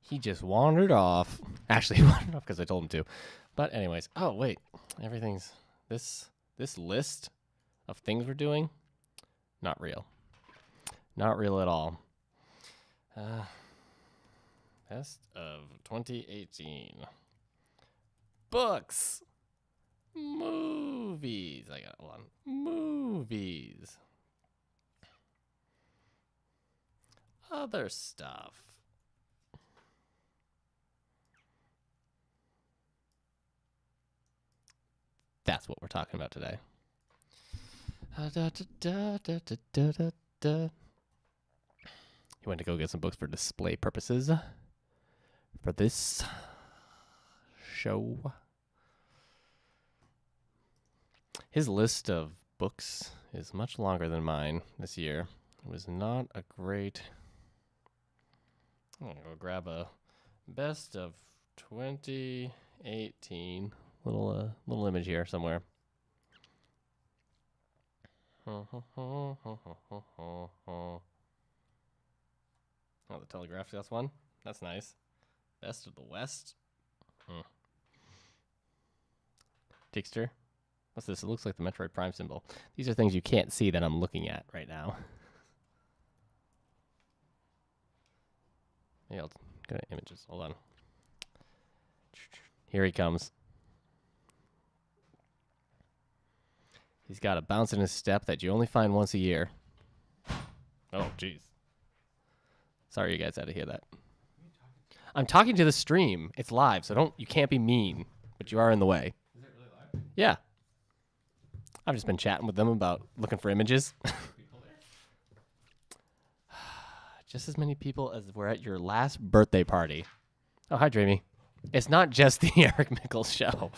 He just wandered off. Actually, he wandered off because I told him to. But anyways, oh wait, everything's this list of things we're doing, not real. Not real at all. Best of 2018. Books. Movies. I got one. Movies. Other stuff. That's what we're talking about today. He went to go get some books for display purposes for this show. His list of books is much longer than mine this year. It was not a great... I'm going to go grab a best of 2018. Little image here somewhere. Oh, the Telegraph got one. That's nice. Best of the West. Dixter. What's this? It looks like the Metroid Prime symbol. These are things you can't see that I'm looking at right now. Yeah, I'll go to images. Hold on. Here he comes. He's got a bounce in his step that you only find once a year. Oh, jeez. Sorry you guys had to hear that. I'm talking to the stream. It's live, so you can't be mean, but you are in the way. Is it really live? Yeah. I've just been chatting with them about looking for images. People there? Just as many people as were at your last birthday party. Oh, hi, Dreamy. It's not just the Eric Mickles show.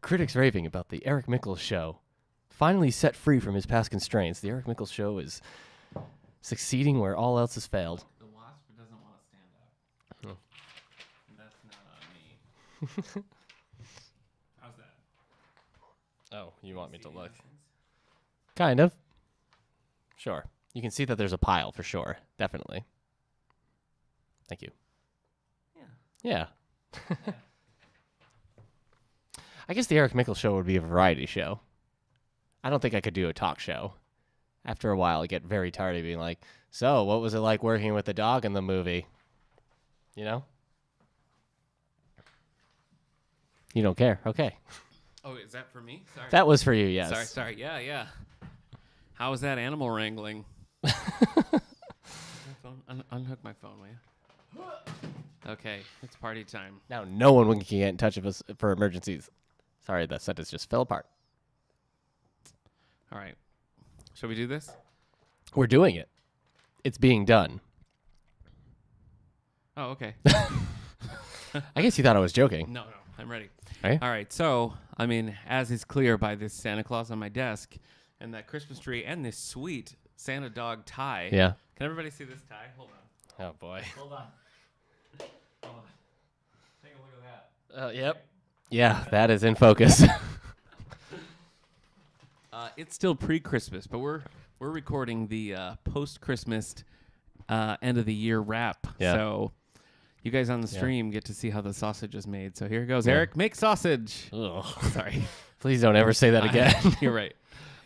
Critics raving about the Eric Mickles show. Finally set free from his past constraints, the Eric Mickles show is succeeding where all else has failed. The wasp doesn't want to stand up. Oh. That's not on me. How's that? Oh, you want me to look? Things? Kind of. Sure. You can see that there's a pile for sure. Definitely. Thank you. Yeah. Yeah. I guess the Eric Mickles show would be a variety show. I don't think I could do a talk show. After a while, I get very tired of being like, so, what was it like working with the dog in the movie? You know? You don't care. Okay. Oh, is that for me? Sorry. That was for you, yes. Sorry. Yeah. How was that animal wrangling? Unhook my phone, will you? Okay, it's party time. Now no one can get in touch with us for emergencies. Sorry, that sentence just fell apart. All right. Shall we do this? We're doing it. It's being done. Oh, okay. I guess you thought I was joking. No, I'm ready. Right? All right, so, I mean, as is clear by this Santa Claus on my desk and that Christmas tree and this sweet Santa dog tie. Yeah. Can everybody see this tie? Hold on. Oh, boy. Hold on. Take a look at that. Yep. Yeah, that is in focus. It's still pre-Christmas, but we're recording the post-Christmas end of the year wrap. Yeah. So you guys on the stream get to see how the sausage is made. So here it goes. Eric, make sausage. Ugh. Sorry. Please don't ever say that again. You're right.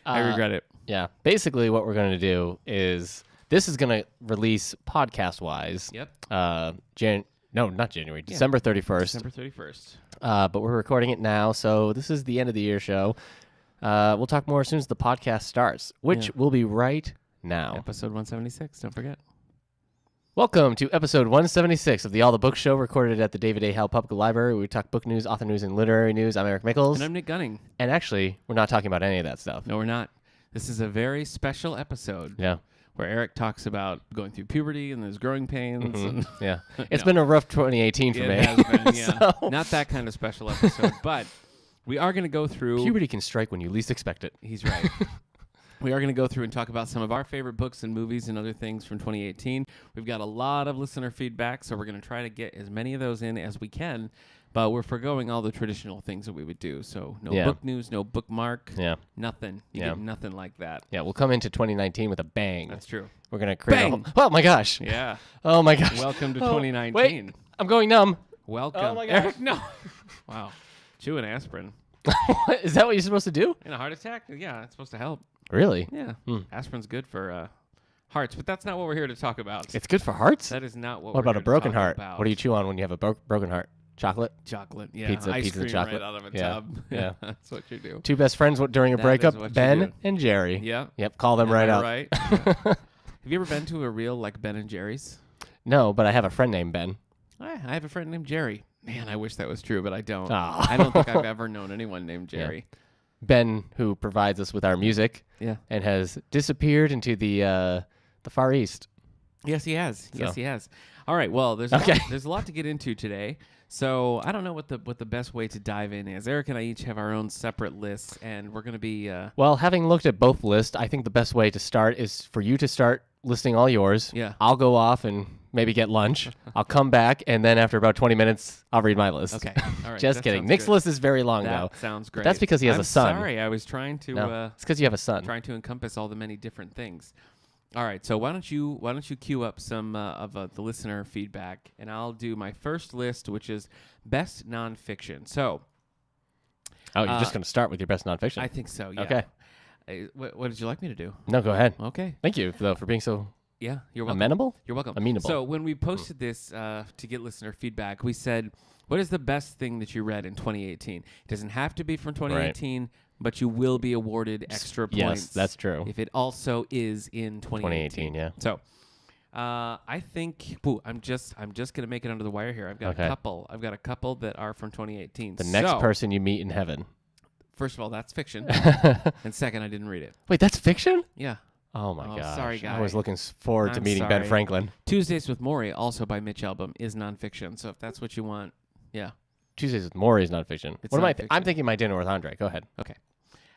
I regret it. Yeah. Basically, what we're going to do is this is going to release podcast-wise. Yep. Not January. December 31st. December 31st. But we're recording it now, so this is the end of the year show. We'll talk more as soon as the podcast starts, which will be right now. Episode 176. Don't forget. Welcome to episode 176 of the All the Books Show, recorded at the David A. Howe Public Library. We talk book news, author news, and literary news. I'm Eric Mickles. And I'm Nick Gunning. And actually, we're not talking about any of that stuff. No, we're not. This is a very special episode. Yeah. Where Eric talks about going through puberty and his growing pains. Mm-hmm. And yeah. It's been a rough 2018 for me. It has been, yeah. So. Not that kind of special episode, but we are going to go through... Puberty can strike when you least expect it. He's right. We are going to go through and talk about some of our favorite books and movies and other things from 2018. We've got a lot of listener feedback, so we're going to try to get as many of those in as we can. but we're forgoing all the traditional things that we would do. So no Yeah. book news, no bookmark, Yeah. nothing. You Yeah. get nothing like that. Yeah, we'll come into 2019 with a bang. That's true. We're going to create Bang! Oh my gosh. Yeah. Oh my gosh. Welcome to Oh, 2019. Wait, I'm going numb. Welcome. Oh my gosh. Eric, no. Wow. Chewing aspirin. Is that what you're supposed to do? In a heart attack? Yeah, it's supposed to help. Really? Yeah. Hmm. Aspirin's good for hearts, but that's not what we're here to talk about. It's good for hearts? That is not what What we're about here a broken to talk heart? about. What do you chew on when you have a broken heart? Chocolate? Chocolate. Yeah. Pizza, Ice pizza and cream chocolate. right out of a Yeah. tub. Yeah. That's what you do. Two best friends during a That breakup, is what you Ben do. and Jerry. Yeah. Yep, call them Am right I out. Right. Yeah. Have you ever been to a real like Ben and Jerry's? No, but I have a friend named Ben. I have a friend named Jerry. Man, I wish that was true, but I don't. Aw. I don't think I've ever known anyone named Jerry. Ben, who provides us with our music Yeah. and has disappeared into the Far East. Yes, he has. Yes, So. he has. All right. Well, there's Okay. there's a lot to get into today. So I don't know what the best way to dive in is. Eric and I each have our own separate lists, and we're gonna be. Well, having looked at both lists, I think the best way to start is for you to start listing all yours. Yeah. I'll go off and maybe get lunch. I'll come back, and then after about 20 minutes, I'll read my list. Okay. All right. Just that kidding. sounds Nick's good. list is very long, though. That sounds great. That's because he has I'm a son. Sorry, I was trying to No, it's because you have a son. trying to encompass all the many different things. All right, so why don't you queue up some of the listener feedback, and I'll do my first list, which is best nonfiction. So Oh, you're just going to start with your best nonfiction. I think so. Yeah. Okay. What did you like me to do? No, go ahead. Okay. Thank you, though, for being so Yeah, you're welcome. amenable. You're welcome. Amenable. So when we posted this to get listener feedback, we said, "What is the best thing that you read in 2018?" It doesn't have to be from 2018, but you will be awarded extra points. Yes, that's true. If it also is in 2018. 2018, yeah. So, I think I'm just gonna make it under the wire here. I've got Okay. a couple. I've got a couple that are from 2018. The next So, person you meet in heaven. First of all, that's fiction, and second, I didn't read it. Wait, that's fiction? Yeah. Oh my Oh, gosh. sorry, I was guy. looking forward to I'm meeting Ben sorry. Franklin. Tuesdays with Maury, also by Mitch Albom, is nonfiction. So if that's what you want, yeah. Tuesdays with Maury is not fiction. It's What am I? nonfiction. I'm thinking My Dinner with Andre. Go ahead. Okay.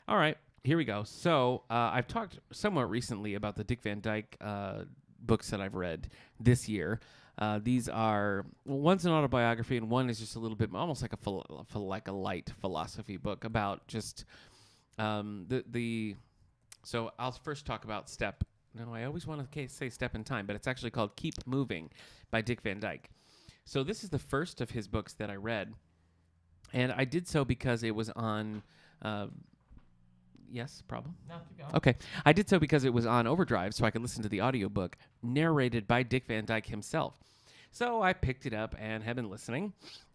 All right. Here we go. So I've talked somewhat recently about the Dick Van Dyke books that I've read this year. These are one's an autobiography and one is just a little bit almost like a light philosophy book about just the. So I'll first talk about Step. No, I always want to say Step in Time, but it's actually called Keep Moving by Dick Van Dyke. So this is the first of his books that I read, and I did so because it was on. Yes, problem? No, keep going. Okay. I did so because it was on Overdrive, so I could listen to the audiobook narrated by Dick Van Dyke himself. So I picked it up and have been listening,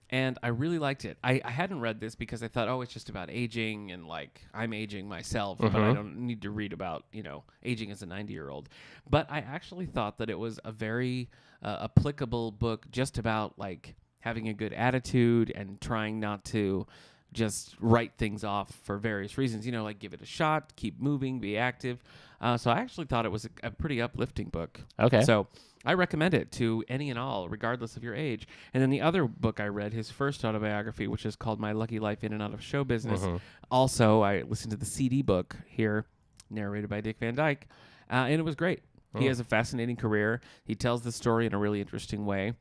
and I really liked it. I hadn't read this because I thought, oh, it's just about aging, and, like, I'm aging myself, but I don't need to read about, aging as a 90-year-old. But I actually thought that it was a very applicable book just about, like, having a good attitude and trying not to just write things off for various reasons, like give it a shot, keep moving, be active. So I actually thought it was a pretty uplifting book. Okay. So I recommend it to any and all, regardless of your age. And then the other book I read, his first autobiography, which is called My Lucky Life in and Out of Show Business. Also, I listened to the CD book here, narrated by Dick Van Dyke, and it was great. He has a fascinating career. He tells the story in a really interesting way.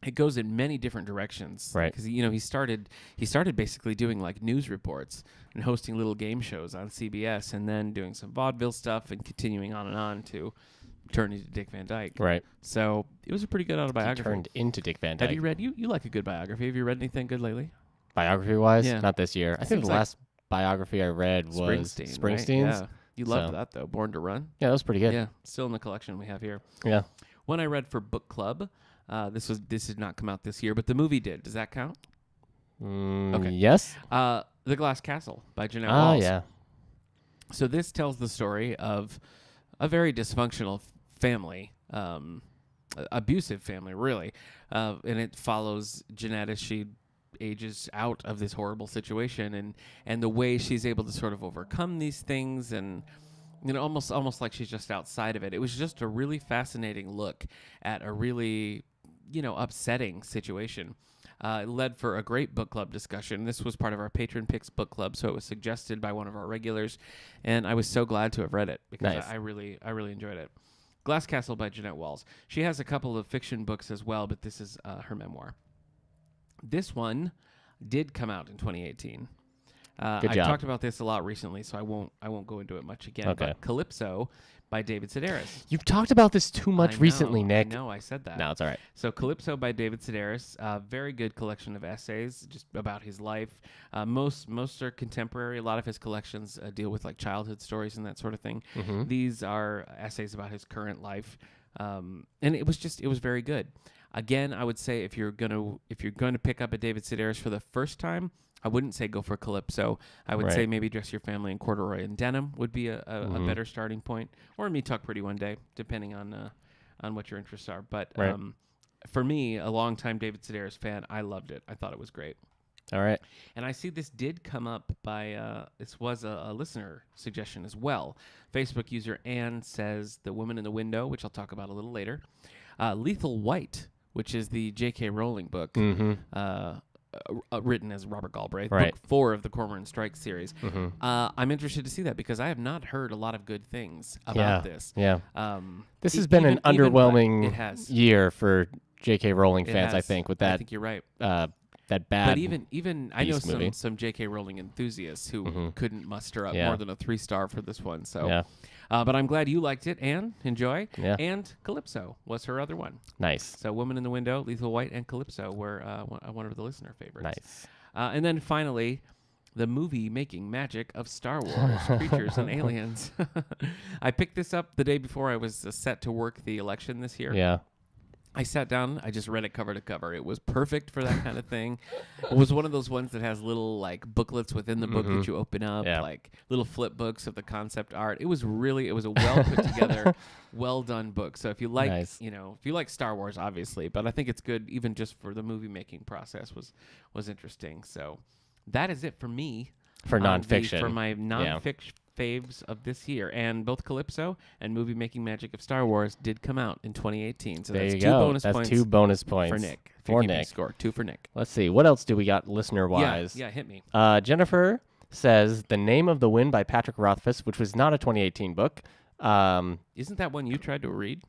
It goes in many different directions, right? Because he started basically doing like news reports and hosting little game shows on CBS, and then doing some vaudeville stuff, and continuing on to turn into Dick Van Dyke, right? So it was a pretty good autobiography. He turned into Dick Van Dyke. Have you read? You like a good biography? Have you read anything good lately? Biography-wise, Yeah. Not this year. I think seems the like last biography I read was Springsteen's. Springsteen's. Yeah, you loved So- that though. Born to Run. Yeah, that was pretty good. Yeah, still in the collection we have here. Yeah. One I read for book club. This did not come out this year, but the movie did. Does that count? Okay. Yes. The Glass Castle by Jeanette Walls. Yeah. So this tells the story of a very dysfunctional family, abusive family, really, and it follows Jeanette as she ages out of this horrible situation, and the way she's able to sort of overcome these things, and almost like she's just outside of it. It was just a really fascinating look at a really upsetting situation. It led for a great book club discussion. This was part of our Patron Picks book club, so it was suggested by one of our regulars, and I was so glad to have read it because Nice. I really enjoyed it. Glass Castle by Jeanette Walls. She has a couple of fiction books as well, but this is her memoir. This one did come out in 2018. Good I job. talked about this a lot recently, so I won't go into it much again. Okay. But Calypso by David Sedaris. You've talked about this too much recently, Nick. I know, I said that. No, it's all right. So Calypso by David Sedaris, very good collection of essays just about his life. Most are contemporary. A lot of his collections deal with like childhood stories and that sort of thing. Mm-hmm. These are essays about his current life, and it was very good. Again, I would say if you're gonna pick up a David Sedaris for the first time, I wouldn't say go for Calypso. I would say maybe Dress Your Family in Corduroy and Denim would be a better starting point, or Me Talk Pretty One Day, depending on what your interests are. But for me, a longtime David Sedaris fan, I loved it. I thought it was great. All right. And I see this did come up by, this was a listener suggestion as well. Facebook user Ann says The Woman in the Window, which I'll talk about a little later. Lethal White, which is the J.K. Rowling book, written as Robert Galbraith, book 4 of the Cormoran Strike series. I'm interested to see that because I have not heard a lot of good things about this. Yeah. This has been an underwhelming year for J.K. Rowling fans, I think, with that. I think you're right. That bad. But even I know movie. some J.K. Rowling enthusiasts who couldn't muster up more than a 3-star for this one. So, yeah. But I'm glad you liked it, and enjoy. Yeah. And Calypso was her other one. Nice. So Woman in the Window, Lethal White, and Calypso were one of the listener favorites. Nice. And then finally, the movie-making magic of Star Wars, Creatures and Aliens. I picked this up the day before I was set to work the election this year. Yeah. I sat down. I just read it cover to cover. It was perfect for that kind of thing. It was one of those ones that has little like booklets within the book that you open up, like little flip books of the concept art. It was a well put together, well done book. So if you like, if you like Star Wars, obviously, but I think it's good even just for the movie making process was interesting. So that is it for me for nonfiction. For my nonfiction faves of this year, and both Calypso and Movie Making Magic of Star Wars did come out in 2018. So that's two bonus points for Nick. For Nick. Score 2 for Nick. Let's see. What else do we got listener-wise? Yeah, hit me. Jennifer says The Name of the Wind by Patrick Rothfuss, which was not a 2018 book. Isn't that one you tried to read?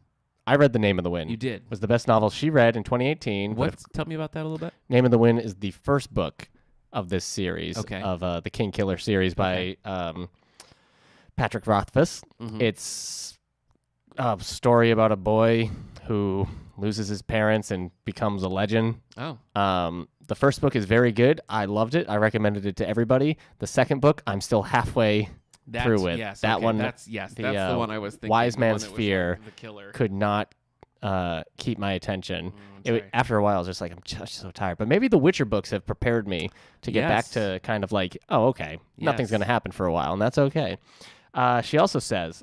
I read The Name of the Wind. You did. It was the best novel she read in 2018. Tell me about that a little bit. Name of the Wind is the first book of this series, of the King Killer series by Patrick Rothfuss. It's a story about a boy who loses his parents and becomes a legend. The first book is very good. I loved it. I recommended it to everybody. The second book, I'm still halfway through it. Yes, that one, that's the one I was thinking. Wise Man's Fear the killer. could not keep my attention. After a while, I was just like, I'm just so tired. But maybe the Witcher books have prepared me to get back to kind of like, oh, okay, nothing's going to happen for a while, and that's okay. She also says,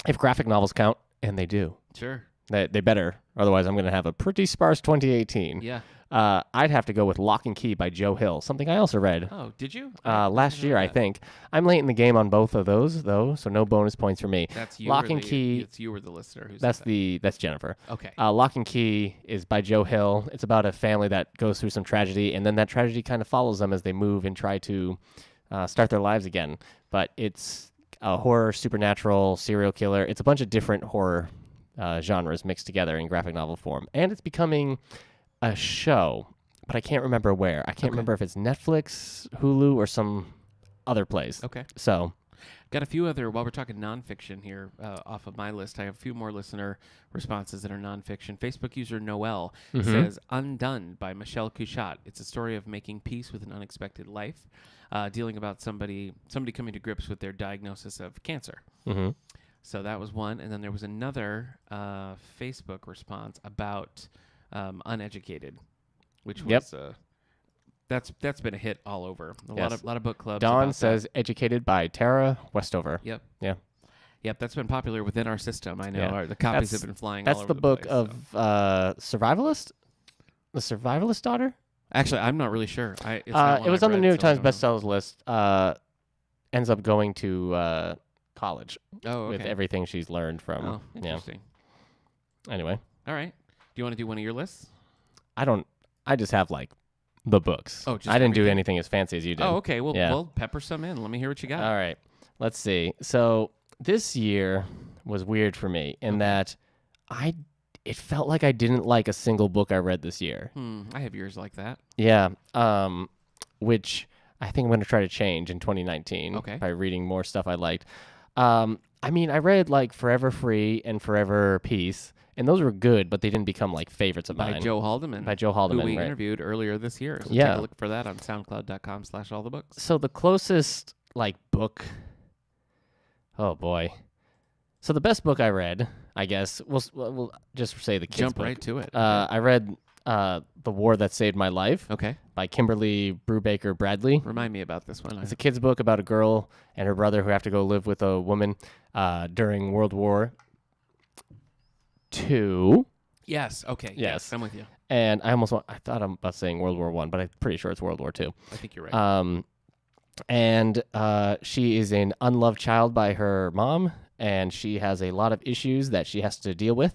if graphic novels count, and they do. Sure. They better. Otherwise, I'm going to have a pretty sparse 2018. Yeah. I'd have to go with Lock and Key by Joe Hill, something I also read. Oh, did you? Last year, I think. I'm late in the game on both of those, though, so no bonus points for me. That's you. Lock and Key. It's you or the listener who's That's Jennifer. Okay. Lock and Key is by Joe Hill. It's about a family that goes through some tragedy, and then that tragedy kind of follows them as they move and try to start their lives again. But it's a horror, supernatural, serial killer. It's a bunch of different horror genres mixed together in graphic novel form. And it's becoming a show, but I can't remember where. I can't remember if it's Netflix, Hulu, or some other place. Okay. So, got a few other, while we're talking nonfiction here off of my list, I have a few more listener responses that are nonfiction. Facebook user Noel says, Undone by Michelle Couchat. It's a story of making peace with an unexpected life, dealing about somebody coming to grips with their diagnosis of cancer. So that was one. And then there was another Facebook response about Uneducated, which was that's been a hit all over. A lot of book clubs. Dawn says Educated by Tara Westover. Yep. Yeah. Yep, that's been popular within our system. I know. Yeah. The copies have been flying all over the book place, of Survivalist? The Survivalist Daughter? Actually, I'm not really sure. It was on the New York Times bestsellers list. Ends up going to college with everything she's learned from. Oh, interesting. Anyway. All right. Do you want to do one of your lists? I just have like the books. Oh, just I didn't do anything as fancy as you did. Oh, okay. Well, we'll pepper some in. Let me hear what you got. All right. Let's see. So this year was weird for me in that I it felt like I didn't like a single book I read this year. I have years like that. Yeah. Which I think I'm going to try to change in 2019 Okay. by reading more stuff I liked. I mean, I read like Forever Free and Forever Peace, and those were good, but they didn't become like favorites of mine. By Joe Haldeman. By Joe Haldeman, who we right. interviewed earlier this year. So Yeah. take a look for that on soundcloud.com/allthebooks. So the closest like book, oh boy. So the best book I read, I guess, we'll just say the kids Jump book. right to it. I read The War That Saved My Life Okay. by Kimberly Brubaker Bradley. Remind me about this one. It's a kid's book about a girl and her brother who have to go live with a woman during World War II. Yes. Okay. Yes. I'm with you. And I thought I'm about saying World War I, but I'm pretty sure it's World War II. I think you're right. And she is an unloved child by her mom, and she has a lot of issues that she has to deal with.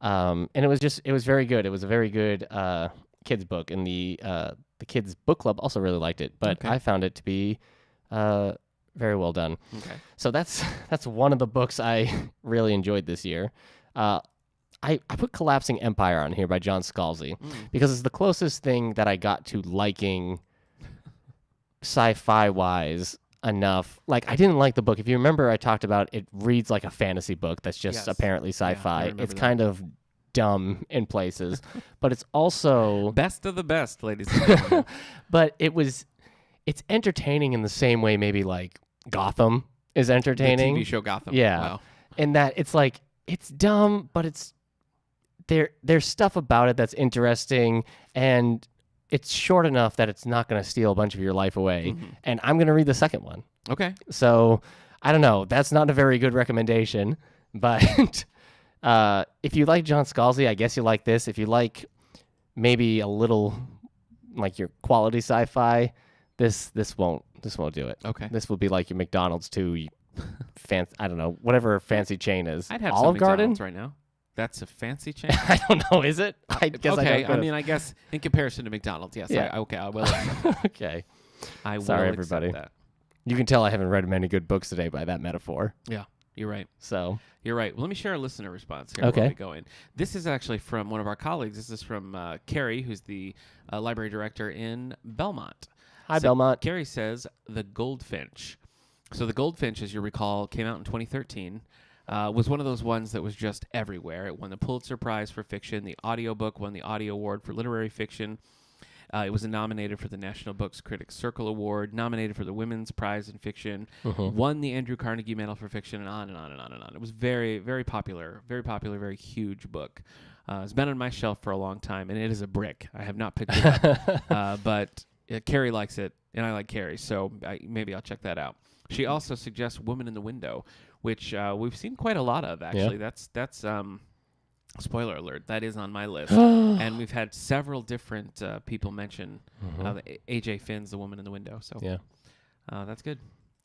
And it was very good. It was a very good kids book, and the kids book club also really liked it. But Okay. I found it to be very well done. Okay. So that's one of the books I really enjoyed this year. I put Collapsing Empire on here by John Scalzi because it's the closest thing that I got to liking sci-fi wise enough. Like, I didn't like the book. If you remember, I talked about it reads like a fantasy book that's just Yes. apparently Yeah, I sci-fi. remember It's that. kind of dumb in places, but it's also Best of the best, ladies and gentlemen. but it's entertaining in the same way maybe like Gotham is entertaining. The TV show Gotham. Yeah. Wow. In that it's like it's dumb, but there's stuff about it that's interesting, and it's short enough that it's not going to steal a bunch of your life away. And I'm going to read the second one. Okay. So I don't know. That's not a very good recommendation, but if you like John Scalzi, I guess you like this. If you like maybe a little like your quality sci-fi, this won't do it. Okay. This will be like your McDonald's too. I don't know, whatever fancy chain is. I'd have Olive some Garden McDonald's right now. That's a fancy chain. I don't know. Is it? I guess Okay. I I mean, I guess in comparison to McDonald's, yes. Yeah. Okay. I will. okay. I will Sorry, accept everybody. that. You can tell I haven't read many good books today by that metaphor. Yeah. You're right. So You're right. Well, let me share a listener response here Okay. before we go in. This is actually from one of our colleagues. This is from Carrie, who's the library director in Belmont. hi, So Belmont. Carrie says The Goldfinch. So The Goldfinch, as you recall, came out in 2013. Was one of those ones that was just everywhere. It won the Pulitzer Prize for fiction. The audiobook won the Audio Award for literary fiction. It was nominated for the National Books Critics Circle Award, nominated for the Women's Prize in Fiction, won the Andrew Carnegie Medal for Fiction, and on and on and on and on. It was very, very popular, very huge book. It's been on my shelf for a long time, and it is a brick. I have not picked it up, but Carrie likes it, and I like Carrie, so maybe I'll check that out. She also suggests Woman in the Window, which we've seen quite a lot of, actually. That's spoiler alert, that is on my list. And we've had several different people mention AJ Finn's The Woman in the Window. So Yeah. That's good.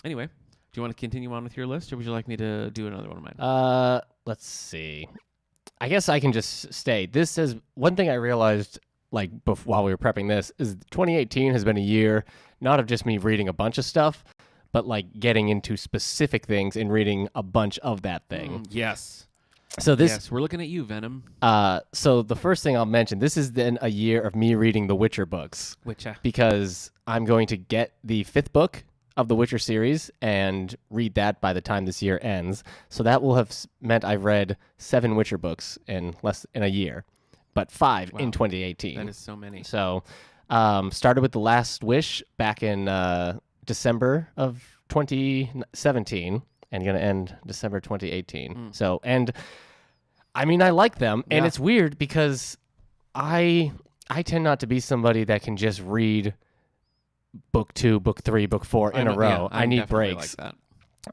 Anyway, do you want to continue on with your list, or would you like me to do another one of mine? Let's see. I guess I can just stay. This is one thing I realized like while we were prepping this is 2018 has been a year not of just me reading a bunch of stuff, but like getting into specific things and reading a bunch of that thing. Yes. So this Yes, we're looking at you, Venom. so the first thing I'll mention, this is then a year of me reading the Witcher books Which because I'm going to get the 5th book of the Witcher series and read that by the time this year ends. So that will have meant I've read 7 Witcher books in a year, but 5 in 2018. that is so many. So started with The Last Wish back in December of 2017 and going to end December 2018. So, and I mean, I like them, and Yeah. it's weird because I tend not to be somebody that can just read book 2, book 3, book 4 in a row. I need definitely breaks. Like that.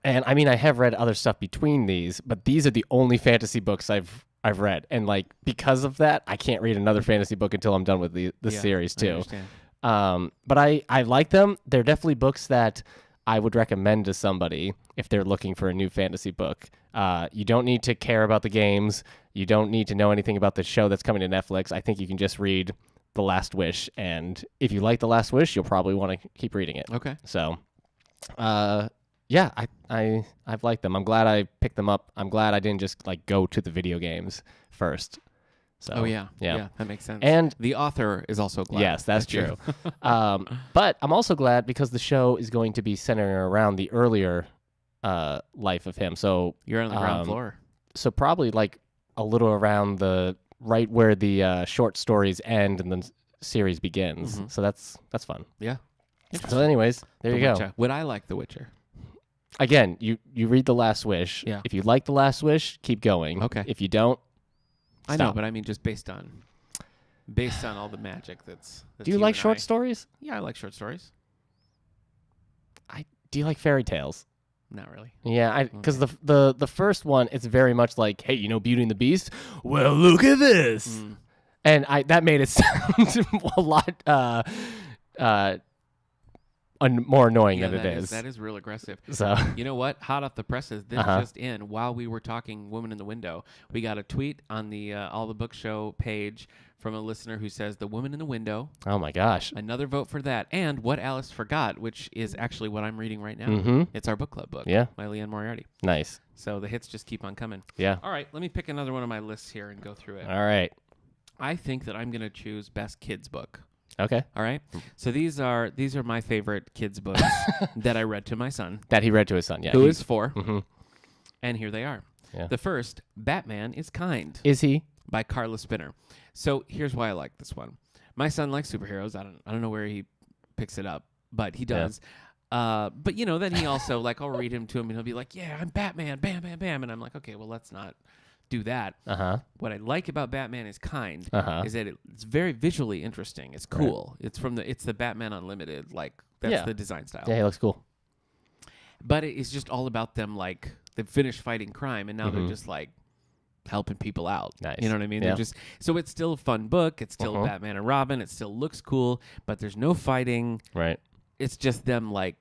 And I mean, I have read other stuff between these, but these are the only fantasy books I've read, and like because of that, I can't read another fantasy book until I'm done with the Yeah, series I too. understand. But I like them. They're definitely books that I would recommend to somebody if they're looking for a new fantasy book. You don't need to care about the games. You don't need to know anything about the show that's coming to Netflix. I think you can just read The Last Wish, and if you like The Last Wish, you'll probably want to keep reading it. Okay. So, yeah, I've liked them. I'm glad I picked them up. I'm glad I didn't just like go to the video games first. So yeah, that makes sense. And the author is also glad. yes, that's true. But I'm also glad because the show is going to be centering around the earlier life of him. So You're on the ground floor. So probably like a little around the right where the short stories end and the series begins. So that's fun. Yeah. So anyways, there you go. Would I like The Witcher? Again, you read The Last Wish. Yeah. If you like The Last Wish, keep going. Okay. If you don't, stop. I know, but I mean just based on all the magic that's Do you like short stories? Yeah, I like short stories. Do you like fairy tales? Not really. Yeah, because the first one, it's very much like, hey, you know Beauty and the Beast? Well, look at this. And that made it sound a lot more annoying than it is. That is real aggressive. So you know what? Hot off the presses, this just in. While we were talking Woman in the Window, we got a tweet on the All the Book Show page from a listener who says, The Woman in the Window. Oh, my gosh. Another vote for that. And What Alice Forgot, which is actually what I'm reading right now. It's our book club book by Leanne Moriarty. Nice. So the hits just keep on coming. Yeah. All right, let me pick another one of my lists here and go through it. All right. I think that I'm going to choose Best Kids Book. Okay. All right. So these are my favorite kids' books that I read to my son. That he read to his son, yeah. Who is 4. And here they are. Yeah. The first, Batman is Kind. Is he? By Carla Spinner. So here's why I like this one. My son likes superheroes. I don't know where he picks it up, but he does. Yeah. But you know, then he also like I'll read him to him and he'll be like, "Yeah, I'm Batman, bam, bam, bam," and I'm like, "Okay, well, let's not do that." What I like about Batman is Kind is that it's very visually interesting. It's cool. Right. It's the Batman Unlimited. Like that's the design style. Yeah, he looks cool. But it's just all about them like they've finished fighting crime and now they're just like helping people out. Nice. You know what I mean? Yeah. They're just so it's still a fun book. It's still Batman and Robin. It still looks cool, but there's no fighting. Right. It's just them like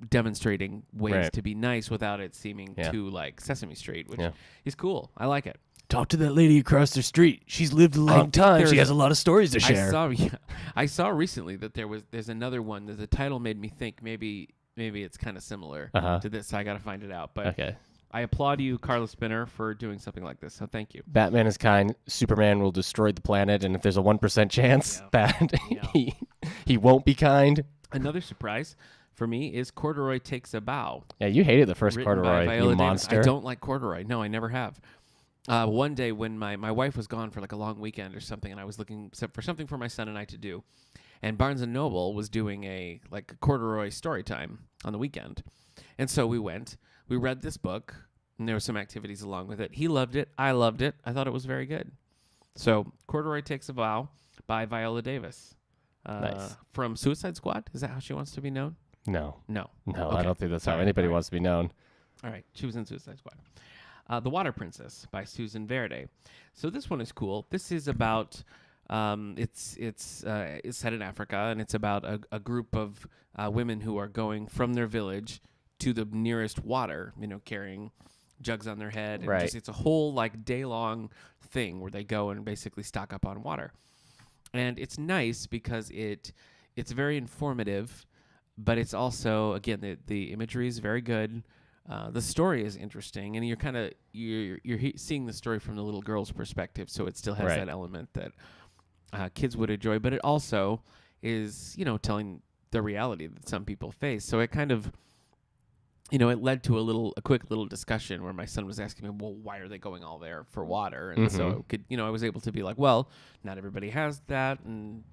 demonstrating ways to be nice without it seeming too like Sesame Street, which is cool. I like it. Talk to that lady across the street. She's lived a long time. She has a lot of stories to share. I saw recently that there's another one that the title made me think maybe it's kind of similar to this. So I got to find it out. But I applaud you, Carla Spinner, for doing something like this. So thank you. Batman is kind. Superman will destroy the planet, and if there's a 1% chance that he won't be kind. Another surprise for me is Corduroy Takes a Bow. Yeah, you hated the first Corduroy, you monster. I don't like Corduroy. No, I never have. One day when my wife was gone for like a long weekend or something, and I was looking for something for my son and I to do, and Barnes & Noble was doing a Corduroy story time on the weekend. And so we went. We read this book, and there were some activities along with it. He loved it. I loved it. I thought it was very good. So Corduroy Takes a Vow by Viola Davis. Nice. From Suicide Squad? Is that how she wants to be known? No. Okay. I don't think that's how anybody wants to be known. All right. She was in Suicide Squad. The Water Princess by Susan Verde. So this one is cool. This is about it's set in Africa, and it's about a group of women who are going from their village to the nearest water, carrying jugs on their head. And it's a whole day-long thing where they go and basically stock up on water. And it's nice because it's very informative, but it's also, again, the imagery is very good. The story is interesting, and you're seeing the story from the little girl's perspective, so it still has that element that kids would enjoy, but it also is, telling the reality that some people face. So it kind of, it led to a quick little discussion where my son was asking me, well, why are they going all there for water? And so I was able to be like, well, not everybody has that, and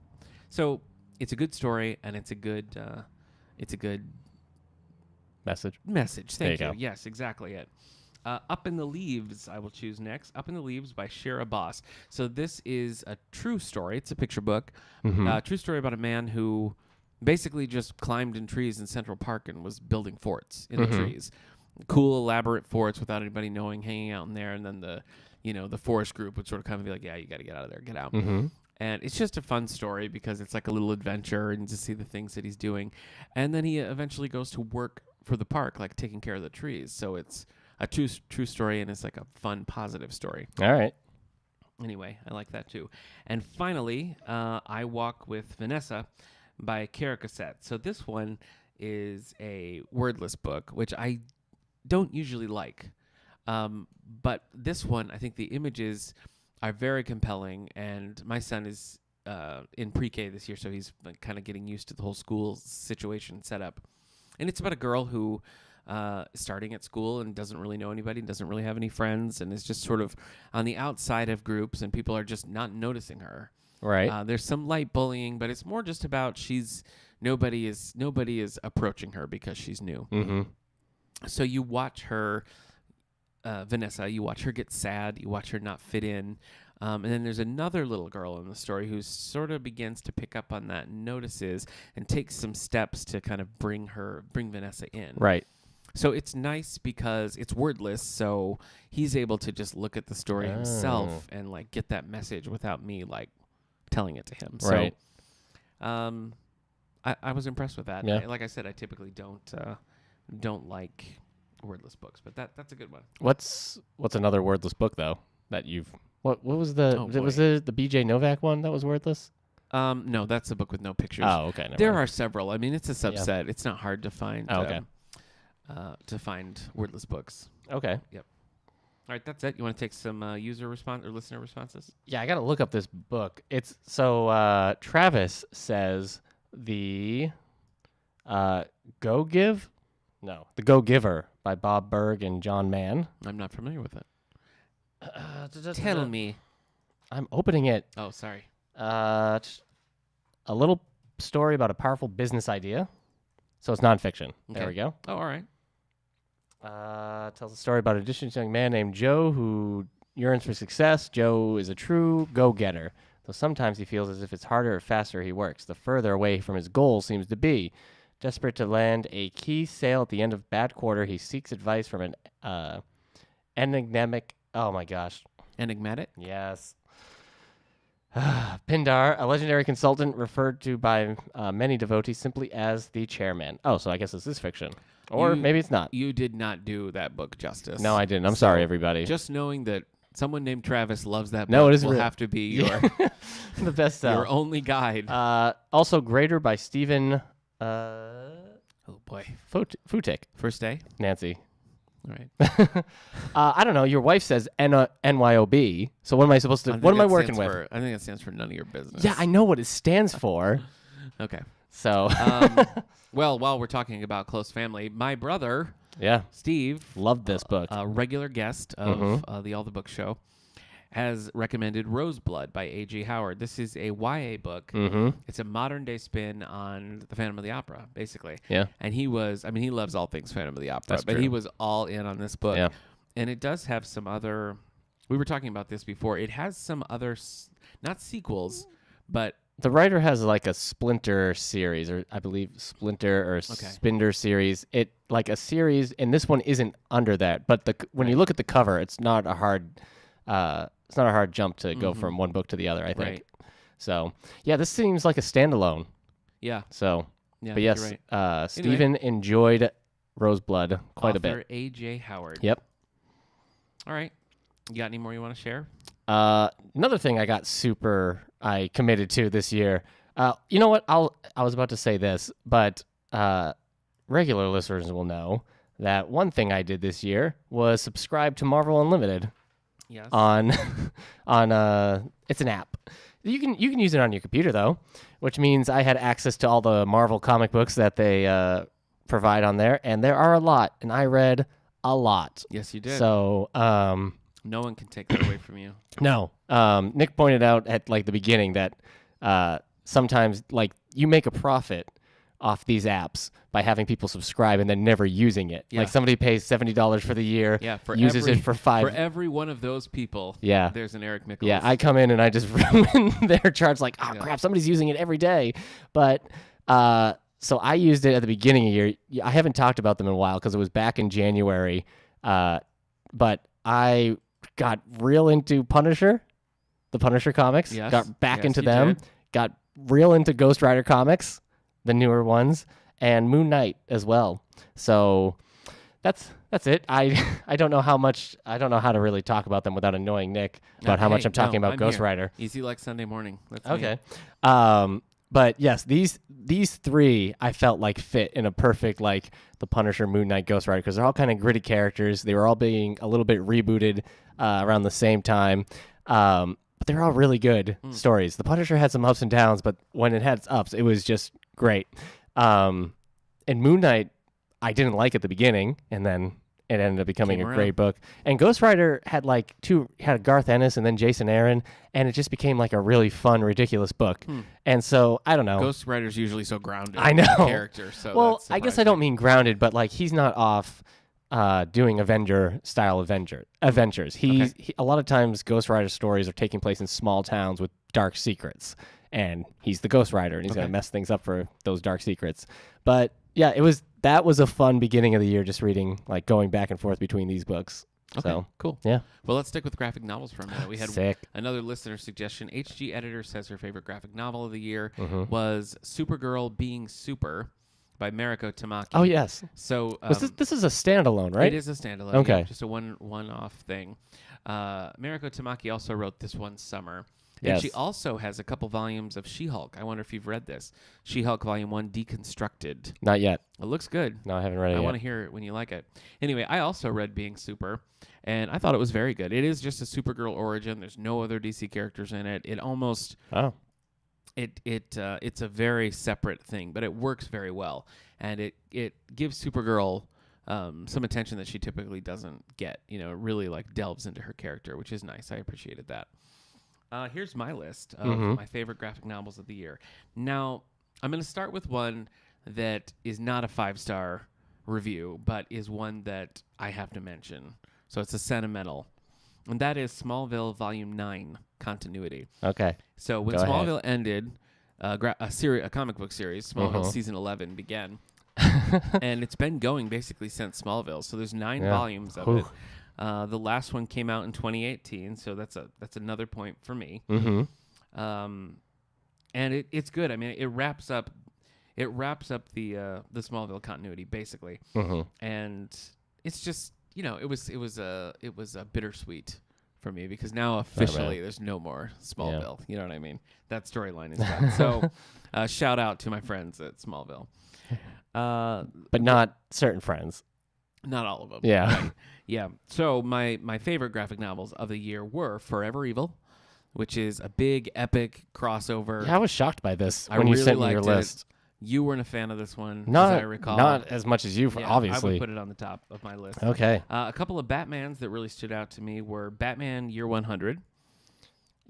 so it's a good story, and it's a good message. Thank you. Yes, exactly it. Up in the Leaves, I will choose next. Up in the Leaves by Shira Boss. So this is a true story. It's a picture book. True story about a man who basically just climbed in trees in Central Park and was building forts in the trees. Cool, elaborate forts without anybody knowing, hanging out in there. And then the forest group would sort of come and be like, yeah, you got to get out of there. Get out. And it's just a fun story because it's like a little adventure and to see the things that he's doing. And then he eventually goes to work for the park, like taking care of the trees. So it's a true story, and it's like a fun, positive story. All right. Anyway, I like that too. And finally, I Walk with Vanessa by Kara Cassette. So this one is a wordless book, which I don't usually like. But this one, I think the images are very compelling. And my son is in pre-K this year, so he's kind of getting used to the whole school situation setup. And it's about a girl who is starting at school and doesn't really know anybody, doesn't really have any friends, and is just sort of on the outside of groups, and people are just not noticing her. Right. There's some light bullying, but it's more just about nobody is approaching her because she's new. Mm-hmm. So you watch her, Vanessa, you watch her get sad, you watch her not fit in. And then there's another little girl in the story who sort of begins to pick up on that and notices and takes some steps to kind of bring Vanessa in. Right. So it's nice because it's wordless, so he's able to just look at the story himself and like get that message without me like telling it to him. Right. So I was impressed with that. Yeah. Like I said, I typically don't like wordless books, but that's a good one. What's another wordless book though that you've what was the was it the BJ Novak one that was wordless? No, that's a book with no pictures. Oh, okay. There are several. I mean, it's a subset. Yeah. It's not hard to find. Oh, okay. To find wordless books. Okay. Yep. All right, that's it. You want to take some user response or listener responses? Yeah, I got to look up this book. It's so Travis says the Go Give? No, The Go Giver by Bob Berg and John Mann. I'm not familiar with it. Tell me. I'm opening it. Oh, sorry. A little story about a powerful business idea. So it's nonfiction. Okay. There we go. Oh, all right. Tells a story about a distant young man named Joe who yearns for success. Joe is a true go-getter, though sometimes he feels as if it's harder or faster he works, the further away from his goal seems to be. Desperate to land a key sale at the end of bad quarter, he seeks advice from an enigmatic... Oh, my gosh. Enigmatic? Yes. Pindar, a legendary consultant referred to by many devotees simply as the chairman. Oh, so I guess this is fiction. Or maybe it's not. You did not do that book justice. No, I didn't. I'm sorry, everybody. Just knowing that someone named Travis loves that book no, it is will have to be your the best sell. Your only guide. Also, Greater by Stephen oh, boy. Futik. First day? Nancy. All right. I don't know. Your wife says NYOB. So what am I supposed to... What am I working with? I think that stands for none of your business. Yeah, I know what it stands for. Okay. So... well, while we're talking about close family, my brother, Steve, loved this book. A regular guest of the All the Books show, has recommended Roseblood by A.G. Howard. This is a YA book. Mm-hmm. It's a modern-day spin on the Phantom of the Opera, basically. Yeah. And he loves all things Phantom of the Opera, That's but true. he was all in on this book. Yeah. And it does have some other... We were talking about this before. It has some other... Not sequels, but... The writer has like a Splinter series, or I believe Splinter or Spinder series. It like a series, and this one isn't under that. But when you look at the cover, it's not a hard jump to go from one book to the other. I think. Right. So yeah, this seems like a standalone. Yeah. So, yeah, but yes, right. Stephen enjoyed Roseblood quite a bit. Author A.J. Howard. Yep. All right. You got any more you want to share? Another thing I committed to this year. You know what? I was about to say this, but regular listeners will know that one thing I did this year was subscribe to Marvel Unlimited. Yes. On it's an app. You can use it on your computer though, which means I had access to all the Marvel comic books that they provide on there, and there are a lot, and I read a lot. Yes, you did. So, no one can take that away from you. No. Nick pointed out at like the beginning that sometimes like you make a profit off these apps by having people subscribe and then never using it. Yeah. Like somebody pays $70 for the year, uses it for For every one of those people, there's an Eric Mickles. Yeah, I come in and I just ruin their charge like, crap, somebody's using it every day. But so I used it at the beginning of the year. I haven't talked about them in a while because it was back in January. But I got real into Punisher, the Punisher comics. Yes. Got back into you them. did. Got real into Ghost Rider comics, the newer ones, and Moon Knight as well. So that's it. I don't know how to really talk about them without annoying Nick about how much I'm talking about Ghost Rider. Easy like Sunday morning. That's Okay. Me. But yes, these three I felt like fit in a perfect like the Punisher, Moon Knight, Ghost Rider because they're all kind of gritty characters. They were all being a little bit rebooted around the same time. But they're all really good stories. The Punisher had some ups and downs, but when it had its ups, it was just great. And Moon Knight, I didn't like at the beginning, and then it ended up becoming a great book. And Ghost Rider had had Garth Ennis and then Jason Aaron, and it just became like a really fun, ridiculous book. And so I don't know. Ghost Rider's usually so grounded. I know. In the character. So well, I guess I don't mean grounded, but like he's not off doing Avenger-style adventures. He a lot of times Ghost Rider stories are taking place in small towns with dark secrets, and he's the Ghost Rider, and he's going to mess things up for those dark secrets. But yeah, that was a fun beginning of the year, just reading, like going back and forth between these books. Okay, so cool. Yeah. Well, let's stick with graphic novels for a minute. We had Sick. another listener suggestion. HG Editor says her favorite graphic novel of the year was Supergirl Being Super by Mariko Tamaki. Oh, yes. So this is a standalone, right? It is a standalone. Okay. Yeah, just a one-off thing. Mariko Tamaki also wrote this one summer. Yes. And she also has a couple volumes of She-Hulk. I wonder if you've read this. She-Hulk Volume 1 Deconstructed. Not yet. It looks good. No, I haven't read it yet. I want to hear it when you like it. Anyway, I also read Being Super, and I thought it was very good. It is just a Supergirl origin. There's no other DC characters in it. It almost... Oh. It's a very separate thing, but it works very well. And it gives Supergirl some attention that she typically doesn't get. You know, it really like delves into her character, which is nice. I appreciated that. Here's my list of my favorite graphic novels of the year. Now, I'm going to start with one that is not a 5-star review, but is one that I have to mention. So it's a sentimental. And that is Smallville Volume 9, Continuity. Okay. So when Smallville ended, a comic book series, Smallville Season 11 began. And it's been going basically since Smallville. So there's 9 volumes of it. The last one came out in 2018, so that's another point for me. And it's good. I mean, it wraps up the Smallville continuity basically, and it's just it was a bittersweet for me because now officially there's no more Smallville. Yeah. You know what I mean? That storyline is done. So shout out to my friends at Smallville, but not certain friends. Not all of them. Yeah. Right? Yeah. So my favorite graphic novels of the year were Forever Evil, which is a big epic crossover. Yeah, I was shocked by this when you sent me your list. You weren't a fan of this one, as I recall. Not as much as you, obviously. I would put it on the top of my list. Okay. A couple of Batmans that really stood out to me were Batman Year 100.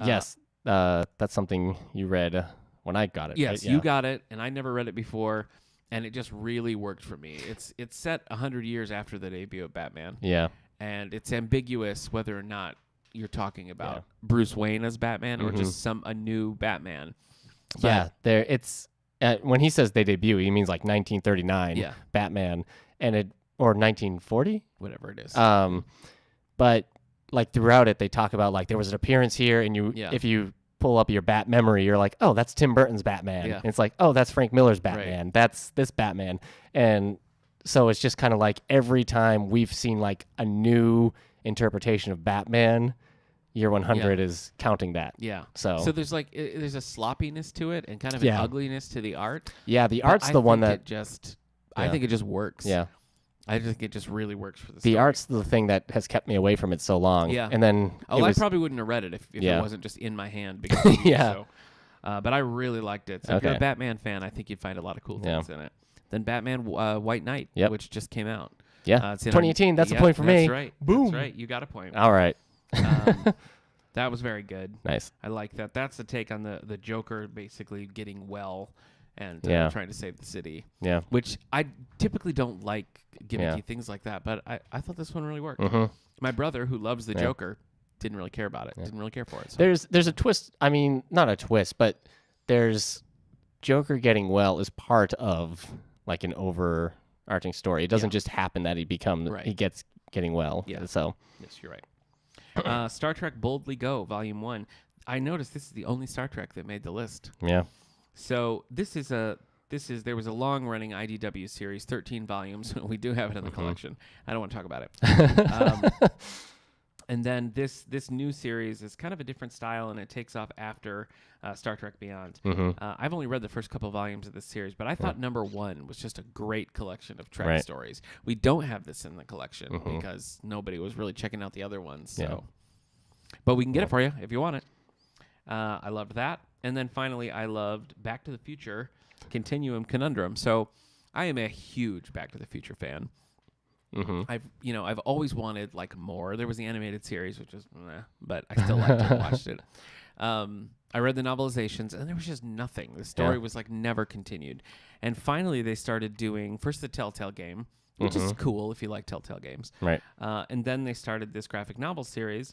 Yes. That's something you read when I got it. Yes, right? Yeah. You got it, and I never read it before. And it just really worked for me. It's set 100 years after the debut of Batman. Yeah. And it's ambiguous whether or not you're talking about Bruce Wayne as Batman or just a new Batman. But it's when he says they debut, he means like 1939 Batman or 1940, whatever it is. But like throughout it, they talk about like there was an appearance here, and if you pull up your Bat memory, you're like, oh, that's Tim Burton's Batman. Yeah. And it's like, oh, that's Frank Miller's Batman. Right. That's this Batman. And so it's just kind of like every time we've seen like a new interpretation of Batman, Year 100 is counting that. Yeah. So there's like there's a sloppiness to it and kind of an ugliness to the art. Yeah, the art's the one that I think it just works. Yeah. I think it just really works for the story. The art's the thing that has kept me away from it so long. Yeah. And then I probably wouldn't have read it if it wasn't just in my hand. Because of you, so. But I really liked it. So if you're a Batman fan, I think you'd find a lot of cool things in it. Then Batman White Knight, which just came out. Yeah. 2018, that's a point for me. That's right. Boom. That's right. You got a point. All right. That was very good. Nice. I like that. That's the take on the Joker basically getting well and trying to save the city. Yeah. Which I typically don't like gimmicky things like that, but I thought this one really worked. My brother, who loves the Joker, didn't really care about it. Didn't really care for it. So. There's a twist. I mean, not a twist, but there's Joker getting well is part of like an overarching story. It doesn't just happen that he gets getting well. Yeah. So yes, you're right. Star Trek Boldly Go, Volume 1. I noticed this is the only Star Trek that made the list. Yeah. So there was a long-running IDW series, 13 volumes. We do have it in the collection. I don't want to talk about it. And then this new series is kind of a different style, and it takes off after Star Trek Beyond. I've only read the first couple volumes of this series, but I thought number 1 was just a great collection of Trek stories. We don't have this in the collection because nobody was really checking out the other ones. So But we can get it for you if you want it. I loved that. And then finally, I loved Back to the Future Continuum Conundrum. So I am a huge Back to the Future fan. Mm-hmm. I've always wanted like more. There was the animated series, which was, but I still liked it and watched it. I read the novelizations, and there was just nothing. The story was like never continued. And finally, they started doing first the Telltale game, which is cool if you like Telltale games. Right. And then they started this graphic novel series.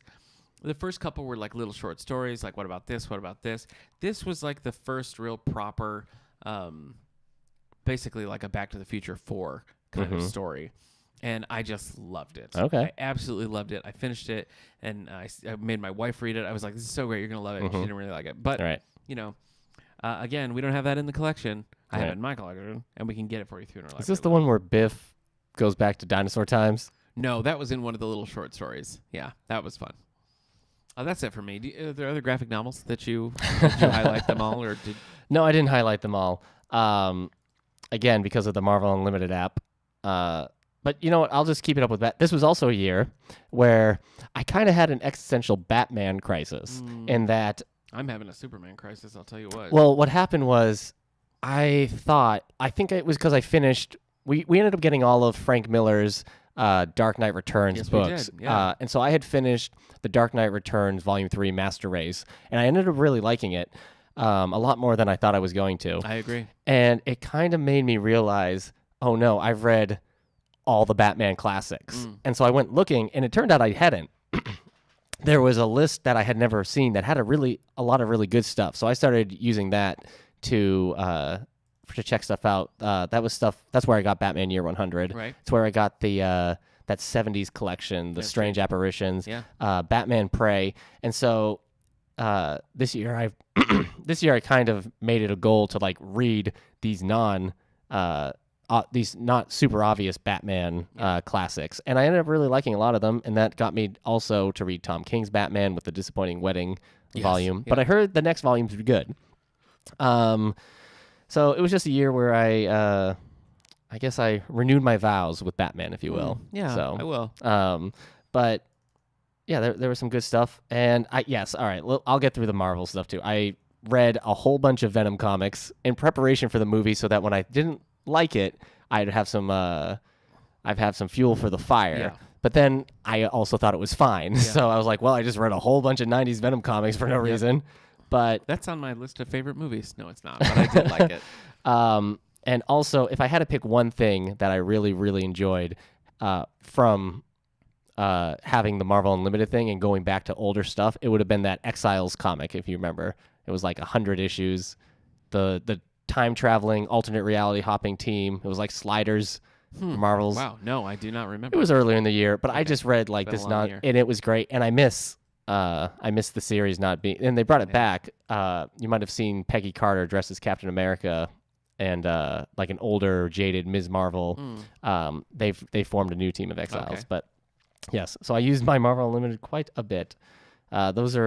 The first couple were like little short stories, like what about this? What about this? This was like the first real proper, basically like a Back to the Future 4 kind of story. And I just loved it. Okay. I absolutely loved it. I finished it, and I made my wife read it. I was like, this is so great. You're going to love it. She didn't really like it. But, again, we don't have that in the collection. I have it in my collection, and we can get it for you through in our library. Is this the one where Biff goes back to dinosaur times? No, that was in one of the little short stories. Yeah, that was fun. That's it for me. Are there other graphic novels that you highlight them all, or did? No, I didn't highlight them all. Again, because of the Marvel Unlimited app. But you know what? I'll just keep it up with that. This was also a year where I kind of had an existential Batman crisis in that. I'm having a Superman crisis, I'll tell you what. Well, what happened was I think it was because I finished. We ended up getting all of Frank Miller's Dark Knight Returns books. We did, yeah. And so I had finished the Dark Knight Returns Volume 3 Master Race, and I ended up really liking it a lot more than I thought I was going to. I agree. And it kind of made me realize, oh no, I've read all the Batman classics. And so I went looking, and it turned out I hadn't. There was a list that I had never seen that had a lot of really good stuff. So I started using that to check stuff out. That's where I got Batman Year 100. Right. It's where I got the that 70s collection, the Strange Apparitions, Batman Prey. And so this year I kind of made it a goal to like read these these not super obvious Batman classics. And I ended up really liking a lot of them, and that got me also to read Tom King's Batman with the Disappointing Wedding volume. But I heard the next volumes were good. So it was just a year where I guess I renewed my vows with Batman, if you will. Yeah, so, I will. But yeah, there was some good stuff. And all right, I'll get through the Marvel stuff too. I read a whole bunch of Venom comics in preparation for the movie so that when I didn't like it, I'd have some fuel for the fire. Yeah. But then I also thought it was fine. Yeah. So I was like, well, I just read a whole bunch of 90s Venom comics for no reason. But that's on my list of favorite movies. No, it's not, but I did like it. And also, if I had to pick one thing that I really, really enjoyed from having the Marvel Unlimited thing and going back to older stuff, it would have been that Exiles comic, if you remember. It was like 100 issues. The time-traveling, alternate reality hopping team. It was like Sliders, Marvel's. Wow, no, I do not remember. It was earlier in the year, but I just read like this and it was great. And I miss the series not being, and they brought it back. You might have seen Peggy Carter dressed as Captain America and like an older, jaded Ms. Marvel. They formed a new team of Exiles. Okay. But yes, so I used my Marvel Unlimited quite a bit. Here's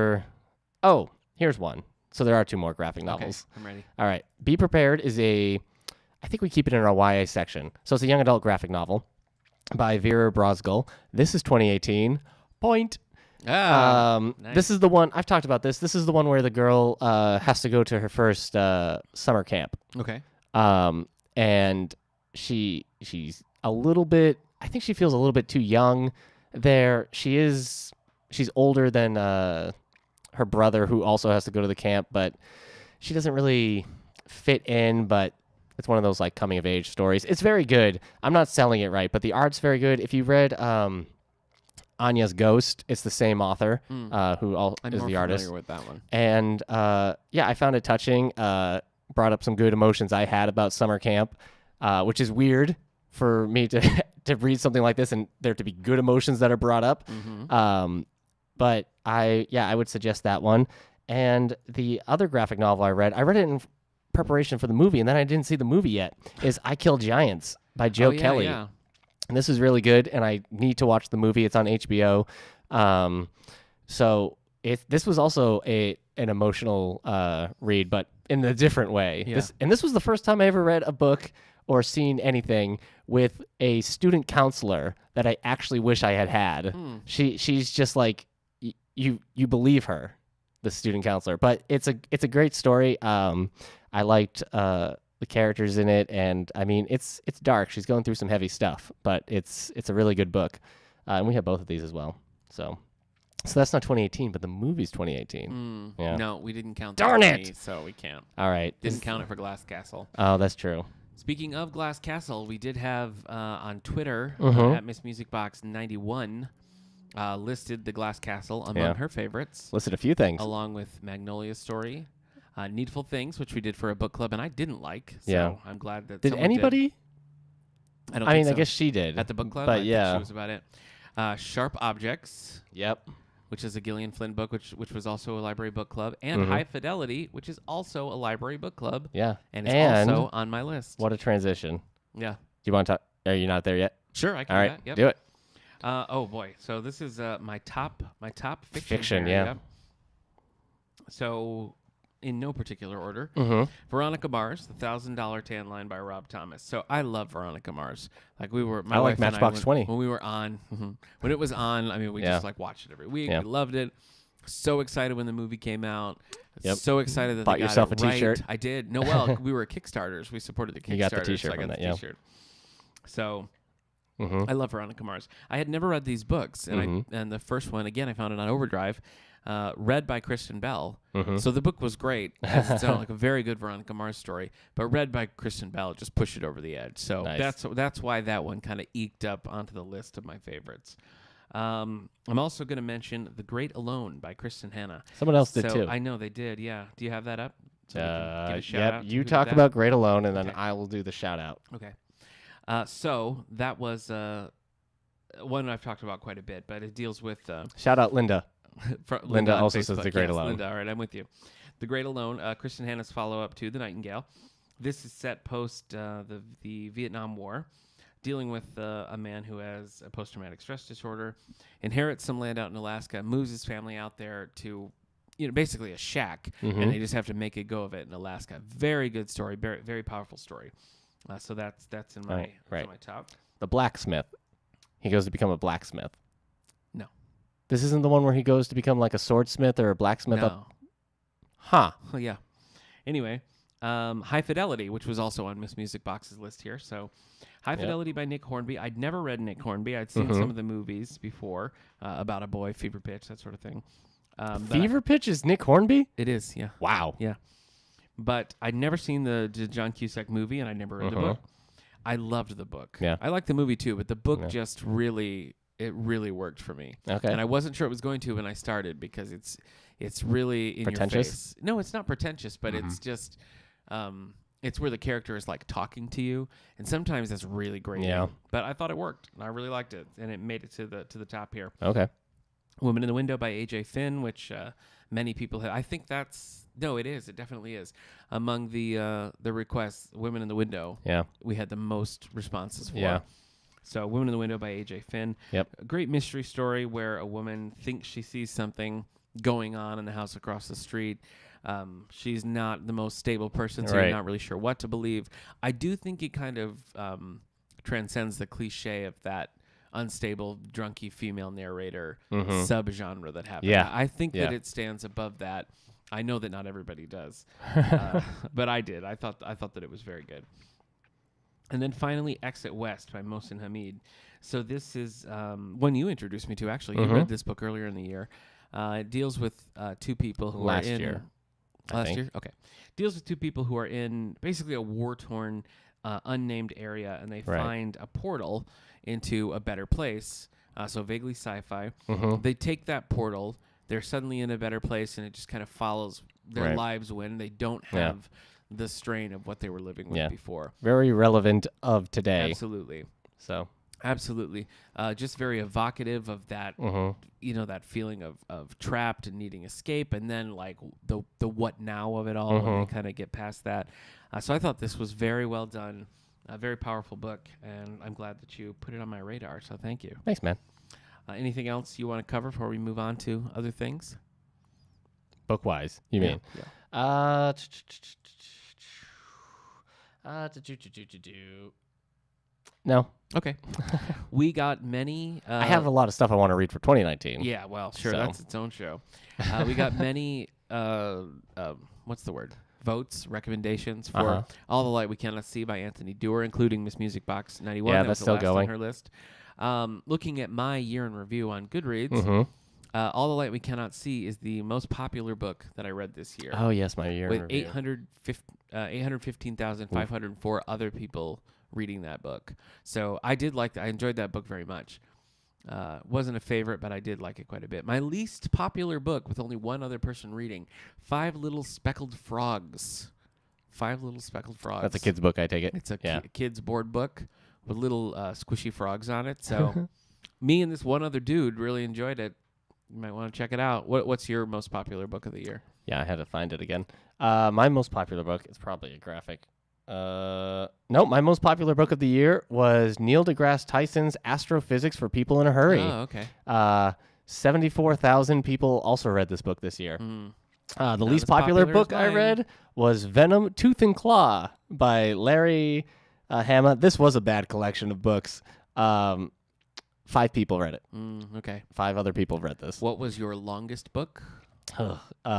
one. So there are two more graphic novels. Okay, I'm ready. All right. Be Prepared is I think we keep it in our YA section. So it's a young adult graphic novel by Vera Brosgol. This is 2018. Point. Nice. This is the one, I've talked about this. This is the one where the girl has to go to her first summer camp. Okay. And she's a little bit, I think she feels a little bit too young there. She's older than her brother, who also has to go to the camp, but she doesn't really fit in. But it's one of those like coming of age stories. It's very good. I'm not selling it right, but the art's very good. If you read Anya's Ghost, it's the same author who is the artist. I'm more familiar with that one. And I found it touching. Brought up some good emotions I had about summer camp, which is weird for me to read something like this and there to be good emotions that are brought up. But I would suggest that one. And the other graphic novel I read it in preparation for the movie, and then I didn't see the movie yet, is I Kill Giants by Joe Kelly. Yeah. And this is really good, and I need to watch the movie. It's on HBO. So this was also an emotional read, but in a different way. Yeah. This was the first time I ever read a book or seen anything with a student counselor that I actually wish I had. She's just like, you believe her, the student counselor. But it's a great story. I liked the characters in it, and I mean it's dark. She's going through some heavy stuff, but it's a really good book. And we have both of these as well. So that's not 2018, but the movie's 2018. Yeah. No, we didn't count Darn that for it! me, so we can't. All right. Didn't count it for Glass Castle. Oh, that's true. Speaking of Glass Castle, we did have on Twitter at Miss Music Box 91 listed the Glass Castle among her favorites, Listed a few things. along with Magnolia's Story, Needful Things, which we did for a book club, and I didn't like. So Yeah. I'm glad that Did someone anybody? I don't. I think mean, I so. guess she did. At the book club, but I think yeah. she was about it. Sharp Objects, Yep. which is a Gillian Flynn book, which was also a library book club, and High Fidelity, which is also a library book club. Yeah. And it's also on my list. What a transition. Yeah. Do you want to talk? Are you not there yet? Sure, I can All do right. that. Yep. Do it. Oh boy, so this is my top Fiction, here, yeah. yep. So, in no particular order, Mm-hmm. Veronica Mars, The $1,000 Tan Line by Rob Thomas. So I love Veronica Mars. Like my I like wife and Matchbox 20. when we were on, when it was on. I mean, we just like watched it every week. Yeah. We loved it. So excited when the movie came out. Yep. So excited that Bought they got yourself it a T-shirt? right. I did. No, well, we were Kickstarters. We supported the Kickstarter. You got the T-shirt so I from got that, the yeah. T-shirt. So. Mm-hmm. I love Veronica Mars. I had never read these books, and and the first one again I found it on Overdrive, read by Kristen Bell. So the book was great as its own, like a very good Veronica Mars story, but read by Kristen Bell just pushed it over the edge. So Nice. that's why that one kind of eked up onto the list of my favorites. I'm also going to mention The Great Alone by Kristen Hanna. Someone else did so too. I know they did. Yeah. Do you have that up? So we can give a shout Yep. out to You who did talk that? about Great Alone, and then Okay. I will do the shout out. Okay. So that was one I've talked about quite a bit, but it deals with Shout out Linda. Linda on also says Facebook. The Great Yes, Alone. Linda, all right, I'm with you. The Great Alone, Kristen Hanna's follow-up to The Nightingale. This is set post the Vietnam War, dealing with a man who has a post-traumatic stress disorder, inherits some land out in Alaska, moves his family out there to, basically a shack, and they just have to make a go of it in Alaska. Very good story, very, very powerful story. So that's in my Right. in my top. The blacksmith. He goes to become a blacksmith. No. This isn't the one where he goes to become like a swordsmith or a blacksmith. No. Huh. Well, yeah. Anyway, High Fidelity, which was also on Miss Music Box's list here. So, High Fidelity by Nick Hornby. I'd never read Nick Hornby. I'd seen some of the movies before about a boy, Fever Pitch, that sort of thing. Fever Pitch is Nick Hornby? It is, yeah. Wow. Yeah. But I'd never seen the John Cusack movie, and I never read the book. I loved the book. Yeah. I liked the movie too, but the book just really worked for me. Okay. And I wasn't sure it was going to when I started because it's really in Pretentious? your face. No, it's not pretentious, but it's just it's where the character is like talking to you, and sometimes that's really great. Yeah. But I thought it worked. And I really liked it, and it made it to the top here. Okay. Woman in the Window by A.J. Finn, which many people have. I think it is. It definitely is. Among the requests, Women in the Window, Yeah. we had the most responses for. Yeah. So, Women in the Window by A.J. Finn. Yep. A great mystery story where a woman thinks she sees something going on in the house across the street. She's not the most stable person, so Right. you're not really sure what to believe. I do think it kind of transcends the cliche of that unstable, drunky female narrator subgenre that happened. Yeah. I think that Yeah. it stands above that. I know that not everybody does, but I did. I thought that it was very good. And then finally, Exit West by Mohsin Hamid. So this is one you introduced me to. Actually, you read this book earlier in the year. It deals with two people who Last are in year, I last think. year. Okay, deals with two people who are in basically a war-torn, unnamed area, and they Right. find a portal into a better place. So vaguely sci-fi. They take that portal. They're suddenly in a better place, and it just kind of follows their Right. lives when they don't Yeah. have the strain of what they were living with before. Very relevant of today. Absolutely. So. Absolutely. Just very evocative of that, that feeling of trapped and needing escape, and then like the what now of it all when they kind of get past that. So I thought this was very well done, a very powerful book, and I'm glad that you put it on my radar, so thank you. Thanks, man. Anything else you want to cover before we move on to other things? Book-wise, you mean? Yeah. No. Okay. We got many. I have a lot of stuff I want to read for 2019. Yeah, well, sure, So. that's its own show. We got many. What's the word? Votes, recommendations for All the Light We Cannot See by Anthony Dewar, including Miss Music Box 91. Yeah, that was that's the still last going. on her list. Looking at my year in review on Goodreads, Mm-hmm. All the Light We Cannot See is the most popular book that I read this year. Oh, yes, my year in with review. 815,504 other people reading that book. So I did I enjoyed that book very much. Wasn't a favorite, but I did like it quite a bit. My least popular book, with only one other person reading, Five Little Speckled Frogs. Five Little Speckled Frogs. That's a kid's book, I take it. It's a kid's board book with little squishy frogs on it. So me and this one other dude really enjoyed it. You might want to check it out. What's your most popular book of the year? Yeah, I had to find it again. My most popular book is probably a graphic. No, my most popular book of the year was Neil deGrasse Tyson's Astrophysics for People in a Hurry. Oh, okay. 74,000 people also read this book this year. Mm. The Not least as popular popular book as I mine. read was Venom, Tooth and Claw by Larry Hama. This was a bad collection of books. 5 people read it. Okay. 5 other people read this. What was your longest book?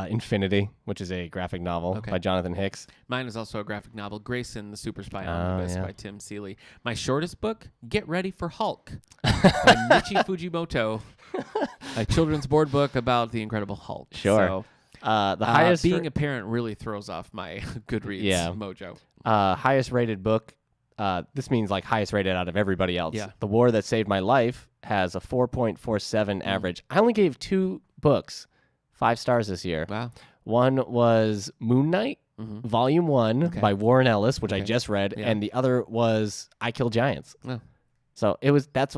Infinity, which is a graphic novel by Jonathan Hicks. Mine is also a graphic novel, Grayson, the Super Spy Omnibus by Tim Seeley. My shortest book, Get Ready for Hulk by Michi Fujimoto, a children's board book about the Incredible Hulk. Sure. So, The highest being a parent really throws off my Goodreads mojo. Highest rated book. This means like highest rated out of everybody else. Yeah. The War That Saved My Life has a 4.47 average. I only gave 2 books 5 stars this year. Wow. One was Moon Knight, Volume 1 by Warren Ellis, which I just read, and the other was I Kill Giants. Oh. So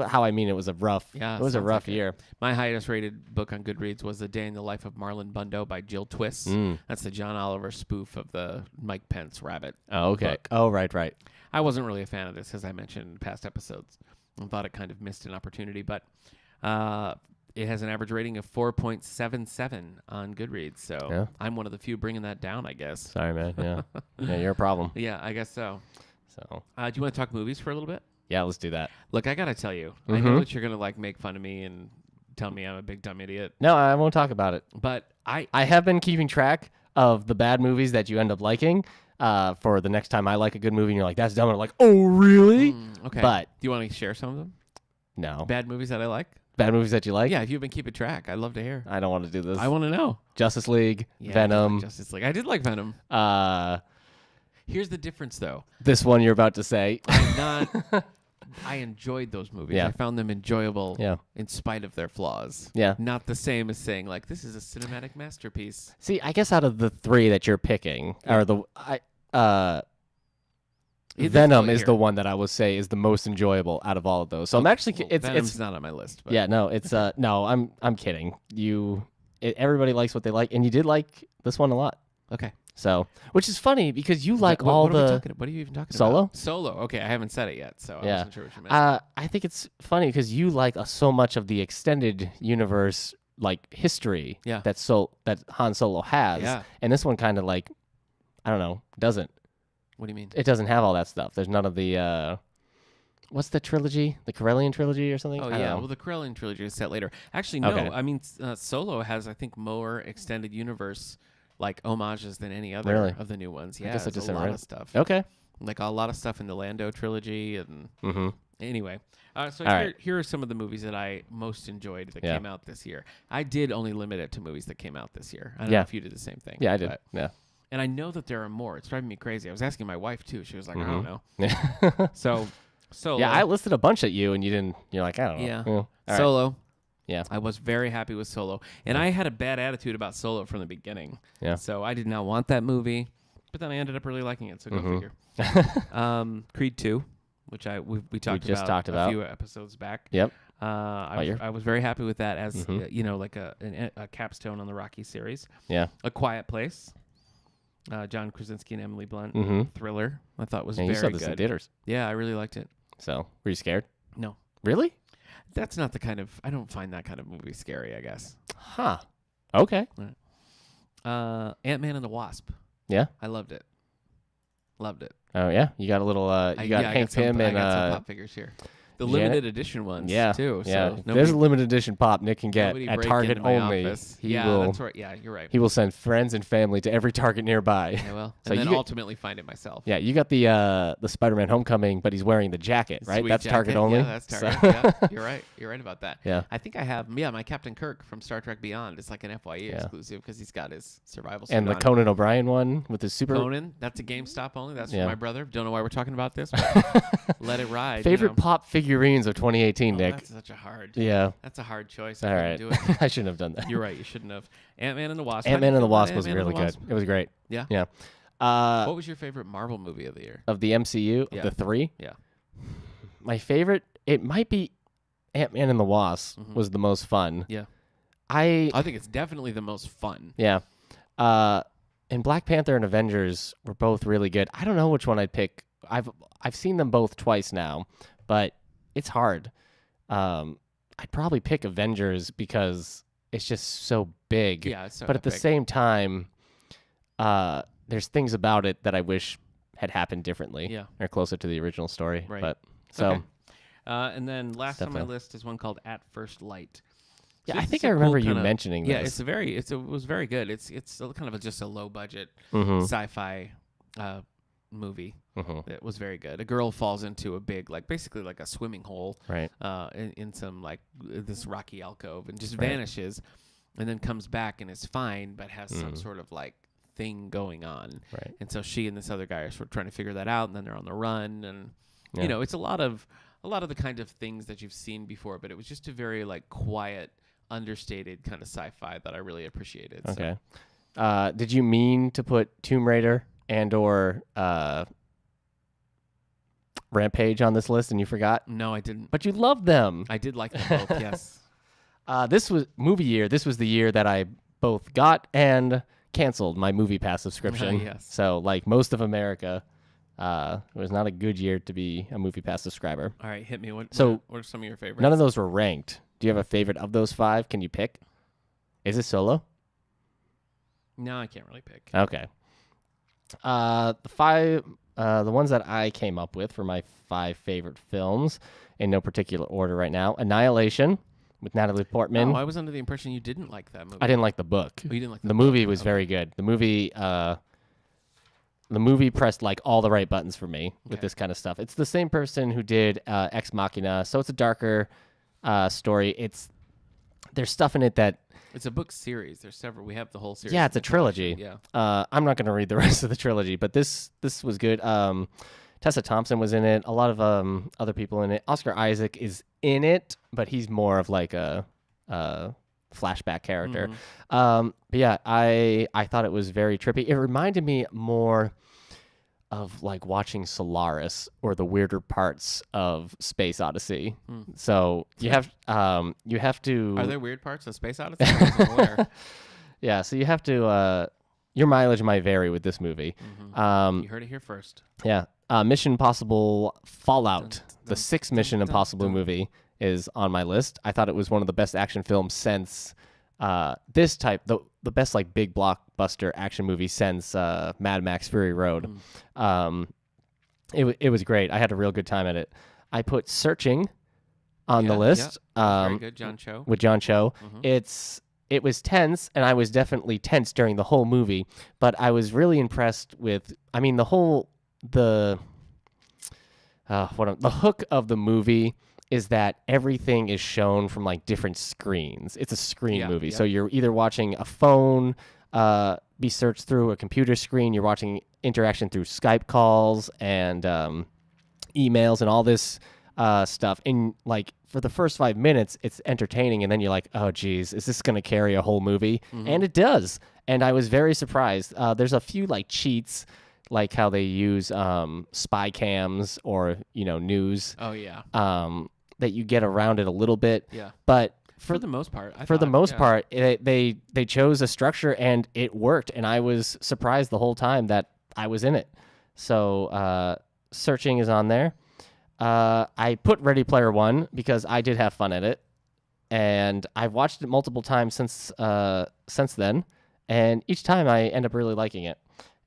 how I mean it was a rough year. My highest rated book on Goodreads was A Day in the Life of Marlon Bundo by Jill Twiss. That's the John Oliver spoof of the Mike Pence rabbit. Oh, okay. Book. Oh, right. I wasn't really a fan of this, as I mentioned in past episodes. I thought it kind of missed an opportunity, but it has an average rating of 4.77 on Goodreads. So I'm one of the few bringing that down, I guess. Sorry, man. Yeah. Yeah, you're a problem. Yeah, I guess so. So, do you want to talk movies for a little bit? Yeah, let's do that. Look, I got to tell you, I know that you're going to make fun of me and tell me I'm a big dumb idiot. No, I won't talk about it. But I have been keeping track of the bad movies that you end up liking for the next time I like a good movie and you're like, that's dumb. And I'm like, oh, really? Okay. But do you want to share some of them? No. Bad movies that I like? Bad movies that you like? Yeah, if you've been keeping track, I'd love to hear. I don't want to do this. I want to know. Justice League, Yeah, Venom. Justice League. I did like Venom. Here's the difference, though. This one you're about to say. I enjoyed those movies. Yeah. I found them enjoyable Yeah. in spite of their flaws. Yeah. Not the same as saying, like, this is a cinematic masterpiece. See, I guess out of the 3 that you're picking, or Venom is the one that I would say is the most enjoyable out of all of those. So I'm actually Venom's not on my list. But. Yeah, no, it's no, I'm kidding. Everybody likes what they like, and you did like this one a lot. Okay. So, which is funny because you like what all are the what are you even talking Solo? about? Solo. Okay, I haven't said it yet, so I wasn't sure what you meant. I think it's funny because you like so much of the extended universe like history that Han Solo has. Yeah. And this one kind of like I don't know, doesn't. What do you mean? It doesn't have all that stuff. There's none of the what's the trilogy? The Corellian trilogy or something? Oh, I don't yeah. know. Well, the Corellian trilogy is set later. Actually, no. Okay. I mean, Solo has, I think, more extended universe like homages than any other of the new ones. Yeah, guess I it's just a haven't lot read of stuff. Okay. Like a lot of stuff in the Lando trilogy. And anyway, so right. here are some of the movies that I most enjoyed that came out this year. I did only limit it to movies that came out this year. I don't know if you did the same thing. Yeah, I did. Yeah. And I know that there are more. It's driving me crazy. I was asking my wife, too. She was like, I don't know. Yeah. So, yeah, I listed a bunch at you, and you're like, I don't know. Yeah. All right. Solo. Yeah. I was very happy with Solo. And I had a bad attitude about Solo from the beginning. Yeah. So I did not want that movie. But then I ended up really liking it, so go figure. Creed 2, which we talked about a few episodes back. Yep. I was very happy with that as, like a capstone on the Rocky series. Yeah. A Quiet Place. John Krasinski and Emily Blunt. Thriller. I thought was very you saw this good. in theaters. Yeah, I really liked it. So, were you scared? No. Really? That's not the kind of... I don't find that kind of movie scary, I guess. Huh. Okay. Ant-Man and the Wasp. Yeah? I loved it. Loved it. Oh yeah, you got a little. You got Hank Pym I and got some pop figures here. The Janet? limited edition ones, too. Yeah, So if there's a limited edition pop Nick can get nobody at break Target into my only. office. He Yeah, will. that's right. Yeah, you're right. He will send friends and family to every Target nearby. I will. So And then you get- ultimately find it myself. Yeah, you got the Spider-Man Homecoming, but he's wearing the jacket, right? Sweet That's Target jacket. only. Yeah, that's Target. So- Yeah, you're right. You're right about that. Yeah. I think I have, my Captain Kirk from Star Trek Beyond. It's like an FYE exclusive because he's got his survival suit And the on. Conan O'Brien one with his super Conan, that's a GameStop only. That's Yeah. for my brother. Don't know why we're talking about this, but let it ride. favorite pop figurines of 2018, Nick. That's such a hard. Yeah. That's a hard choice. All I right. couldn't do it. I shouldn't have done that. You're right. You shouldn't have. Ant-Man and the Wasp. Ant-Man and the Wasp was Ant-Man and really the good. Wasp? It was great. Yeah. Yeah. What was your favorite Marvel movie of the year? Of the MCU, Yeah. of the three, Yeah. my favorite, it might be Ant-Man and the Wasp was the most fun. Yeah. I think it's definitely the most fun. Yeah. And Black Panther and Avengers were both really good. I don't know which one I'd pick. I've seen them both twice now, but it's hard. I'd probably pick Avengers because it's just so big. Yeah, it's so but at the epic. same time, there's things about it that I wish had happened differently. Yeah. Or closer to the original story. Right. But so Okay. And then last on my Definitely. list is one called At First Light. yeah, So I this think is I a cool remember you kinda- mentioning Yeah, this. it was very good. It's kind of just a low budget Mhm. sci-fi movie Mhm. that was very good. A girl falls into a big, like basically like a swimming hole, Right. in some like this rocky alcove, and just Right. vanishes, and then comes back and is fine, but has some sort of like thing going on. Right. And so she and this other guy are sort of trying to figure that out, and then they're on the run, and Yeah. it's a lot of the kind of things that you've seen before, but it was just a very like quiet, understated kind of sci-fi that I really appreciated. So. Okay. Did you mean to put Tomb Raider and or Rampage on this list and you forgot? No, I didn't. But you loved them. I did like them both. Yes. This was movie year. This was the year that I both got and canceled my Movie Pass subscription. Yes. So like most of America, it was not a good year to be a Movie Pass subscriber. All right, hit me. What are some of your favorites? None of those were ranked. Do you have a favorite of those five? Can you pick? Is it Solo? No, I can't really pick. Okay. The ones that I came up with for my 5 favorite films, in no particular order right now: Annihilation with Natalie Portman. Oh, I was under the impression you didn't like that movie. I didn't like the book. Oh, you didn't like The movie was very good. The movie pressed like all the right buttons for me with Okay. this kind of stuff. It's the same person who did Ex Machina, so it's a darker story. There's stuff in it that It's a book series. There's several. We have the whole series. yeah, it's a trilogy. Yeah. I'm not going to read the rest of the trilogy, but this was good. Tessa Thompson was in it. A lot of other people in it. Oscar Isaac is in it, but he's more of like a flashback character. But yeah, I thought it was very trippy. It reminded me more of like watching Solaris or the weirder parts of Space Odyssey. So you have to. Are there weird parts of Space Odyssey? I wasn't aware. Yeah, so you have to. Your mileage might vary with this movie. You heard it here first. Yeah, Mission Impossible Fallout, the 6th Mission dun, Impossible dun. movie, is on my list. I thought it was one of the best action films since this type, the best like big blockbuster action movie since Mad Max Fury Road. It was great. I had a real good time at it. I put Searching on the list. Very good, John Cho. With John Cho. It was tense, and I was definitely tense during the whole movie, but I was really impressed with, I mean, the hook of the movie is that everything is shown from like different screens. It's a screen movie. yeah. So you're either watching a phone be searched through a computer screen, you're watching interaction through Skype calls and emails and all this stuff. And like for the first 5 minutes, it's entertaining, and then you're like, oh geez, is this going to carry a whole movie? And it does. And I was very surprised. There's a few like cheats, like how they use spy cams or news. Oh yeah. That you get around it a little bit. Yeah. But For the most part. for the most part, they chose a structure and it worked, and I was surprised the whole time that I was in it. So Searching is on there. I put Ready Player One because I did have fun at it, and I've watched it multiple times since then, and each time I end up really liking it.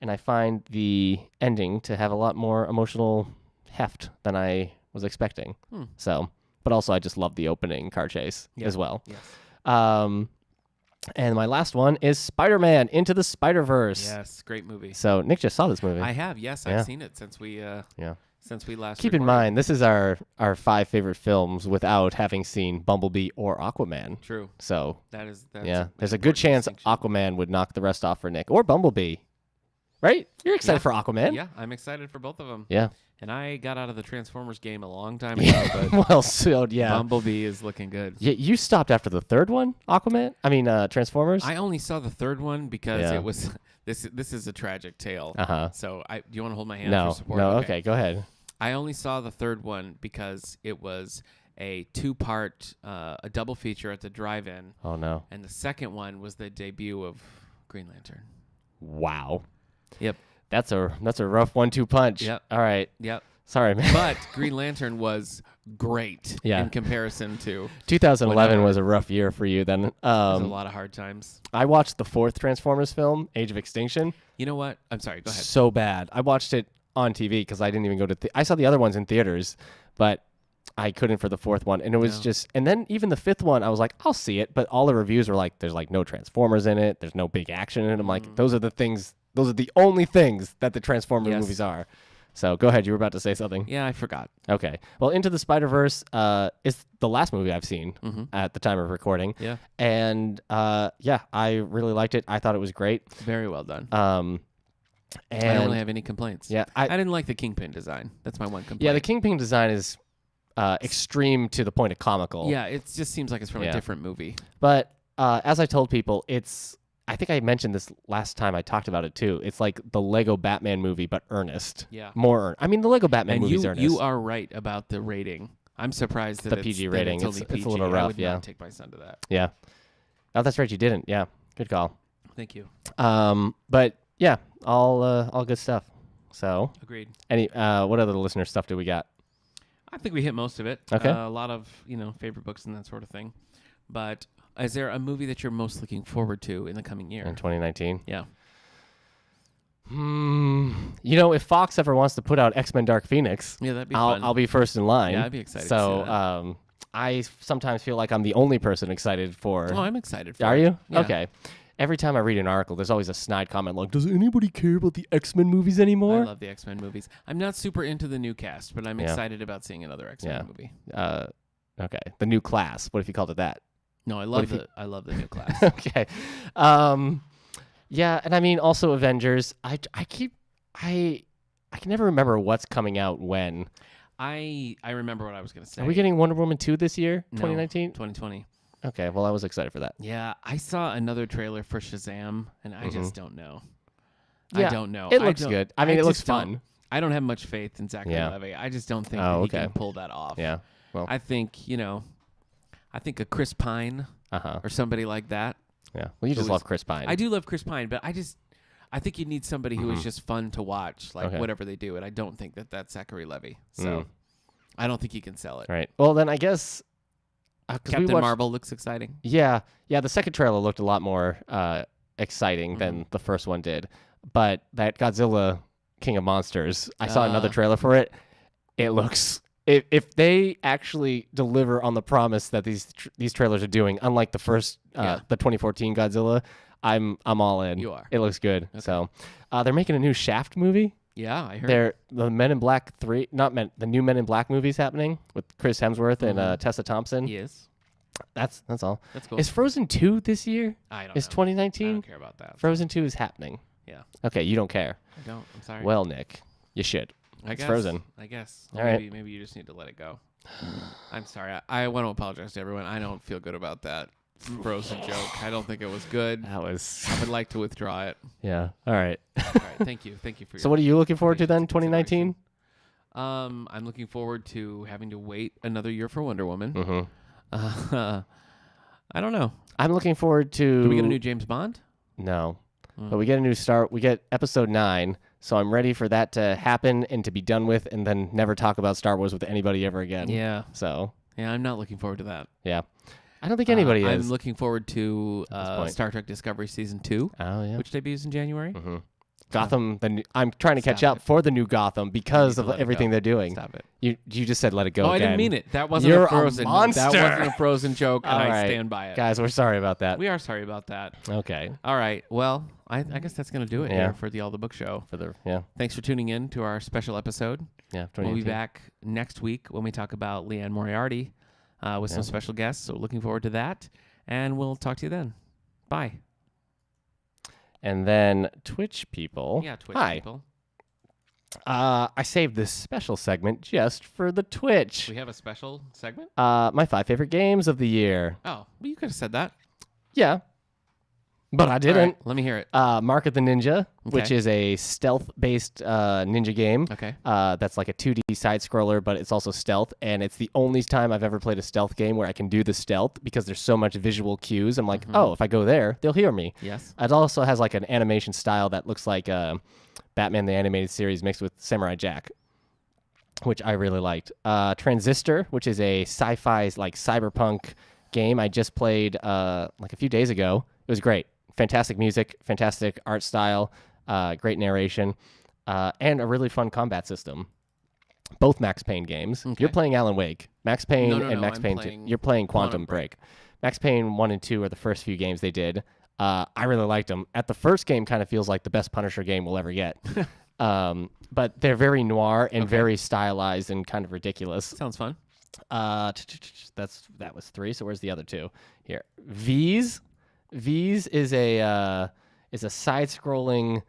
and I find the ending to have a lot more emotional heft than I was expecting. So, but also I just love the opening car chase as well. Yes. And my last one is Spider-Man Into the Spider-Verse. Yes, great movie. So Nick just saw this movie. I have, yes. I've seen it since we last Keep in recorded. mind, this is our 5 favorite films without having seen Bumblebee or Aquaman. True. So That's there's a good chance Aquaman would knock the rest off for Nick or Bumblebee. Right? You're excited for Aquaman? Yeah, I'm excited for both of them. Yeah. And I got out of the Transformers game a long time ago, but Well, so yeah. Bumblebee is looking good. Yeah, you stopped after the third one, Aquaman? I mean, Transformers? I only saw the third one because it was this is a tragic tale. Uh-huh. So do you want to hold my hand No. for support? No, okay, go ahead. I only saw the third one because it was a 2-part, a double feature at the drive-in. Oh, no. And the second one was the debut of Green Lantern. Wow. Yep. That's a rough 1-2 punch. Yep. All right. Yep. Sorry, man. But Green Lantern was great in comparison to 2011 was a rough year for you then. there's a lot of hard times. I watched the 4th Transformers film, Age of Extinction. You know what? I'm sorry. Go ahead. So bad. I watched it on TV because I didn't even go to I saw the other ones in theaters, but I couldn't for the 4th one. And it was just, and then even the 5th one, I was like, I'll see it. But all the reviews were like, there's like no Transformers in it. There's no big action in it. I'm like, those are the only things that the Transformers movies are. So go ahead. You were about to say something. Yeah, I forgot. Okay. Well, Into the Spider-Verse is the last movie I've seen at the time of recording. Yeah. And I really liked it. I thought it was great. Very well done. And I don't really have any complaints. Yeah. I didn't like the Kingpin design. That's my one complaint. Yeah, the Kingpin design is extreme to the point of comical. Yeah, it just seems like it's from a different movie. But as I told people, I think I mentioned this last time I talked about it too. It's like the Lego Batman movie, but earnest. Yeah. More I mean, the Lego Batman movie's earnest. You are right about the rating. I'm surprised that the PG rating. It's only PG. It's a little rough, I would not take my son to that. Yeah. Oh, that's right. You didn't. Yeah. Good call. Thank you. But yeah, all good stuff. So Agreed. What other listener stuff do we got? I think we hit most of it. Okay. A lot of, favorite books and that sort of thing. But is there a movie that you're most looking forward to in the coming year? In 2019? Yeah. If Fox ever wants to put out X-Men Dark Phoenix, that'd be fun. I'll be first in line. Yeah, I'd be excited So, to see that. I sometimes feel like I'm the only person excited for. Oh, I'm excited for Are it. you? Yeah. Okay. Every time I read an article, there's always a snide comment like, does anybody care about the X-Men movies anymore? I love the X-Men movies. I'm not super into the new cast, but I'm excited about seeing another X-Men movie. Okay. The new class. What if you called it that? No, I love the new class. Okay. Yeah, and I mean also Avengers. I can never remember what's coming out when. I remember what I was going to say. Are we getting Wonder Woman 2 this year? 2019? 2020. Okay, well I was excited for that. Yeah, I saw another trailer for Shazam and I just don't know. Yeah, I don't know. It looks good. I mean, it looks fun. I don't have much faith in Zachary Levi. I just don't think that he can pull that off. Yeah. Well, I think, a Chris Pine or somebody like that. Yeah. Well, you just love Chris Pine. I do love Chris Pine, but I think you need somebody who is just fun to watch, like whatever they do, and I don't think that that's Zachary Levi. So I don't think he can sell it. Right. Well, then I guess Captain Marvel looks exciting. Yeah. Yeah, the second trailer looked a lot more exciting than the first one did. But that Godzilla King of Monsters, I saw another trailer for it. It looks if they actually deliver on the promise that these trailers are doing, unlike the first the 2014 Godzilla, I'm all in. You are. It looks good. Okay. So they're making a new Shaft movie. Yeah, I heard. The Men in Black 3, the new Men in Black movie's happening with Chris Hemsworth and Tessa Thompson. Yes. That's all. That's cool. Is Frozen 2 this year? I don't know. Is 2019? I don't care about that. Frozen 2 is happening. Yeah. Okay, you don't care. I don't. I'm sorry. Well, Nick, you should. It's Frozen. I guess. All right. Maybe you just need to let it go. I'm sorry. I want to apologize to everyone. I don't feel good about that Frozen joke. I don't think it was good. That was. I would like to withdraw it. Yeah. All right. All right. Thank you. Thank you for your. So what are you looking forward to then, 2019? I'm looking forward to having to wait another year for Wonder Woman. Mm-hmm. I don't know. I'm looking forward to. Do we get a new James Bond? No. But we get a new start. We get episode 9. So I'm ready for that to happen and to be done with and then never talk about Star Wars with anybody ever again. Yeah. So. Yeah, I'm not looking forward to that. Yeah. I don't think anybody is. I'm looking forward to Star Trek Discovery Season 2. Oh, yeah. Which debuts in January. Mm-hmm. Gotham. I'm trying to catch Stop up for the new Gotham because You of need to let it everything go. they're doing. Stop it. You just said let it go. Oh, I again. didn't mean it. That wasn't You're a Frozen. a monster. That wasn't a Frozen joke, and All I right. stand by it. Guys, we're sorry about that. We are sorry about that. Okay. All right. Well, I guess that's going to do it Yeah. here for the All the Book Show. Yeah. Thanks for tuning in to our special episode. Yeah. We'll be 2018. back next week when we talk about Leanne Moriarty with some special guests. So looking forward to that. And we'll talk to you then. Bye. And then Twitch people. Yeah, Twitch Hi. people. I saved this special segment just for the Twitch. We have a special segment? My 5 favorite games of the year. Oh, well, you could have said that. Yeah. But I didn't. All right, let me hear it. Mark of the Ninja, which Okay. is a stealth-based ninja game. Okay. That's like a 2D side-scroller, but it's also stealth. And it's the only time I've ever played a stealth game where I can do the stealth because there's so much visual cues. I'm like, oh, if I go there, they'll hear me. Yes. It also has like an animation style that looks like Batman the Animated Series mixed with Samurai Jack, which I really liked. Transistor, which is a sci-fi like cyberpunk game I just played like a few days ago. It was great. Fantastic music, fantastic art style, great narration, and a really fun combat system. Both Max Payne games. Okay. You're playing Alan Wake. Max Payne No, and Max I'm Payne 2. playing You're playing Quantum Quantum Break. Max Payne 1 and 2 are the first few games they did. I really liked them. At the first game kind of feels like the best Punisher game we'll ever get. But they're very noir and very stylized and kind of ridiculous. Sounds fun. That was 3. So where's the other 2? Here. V's is a side-scrolling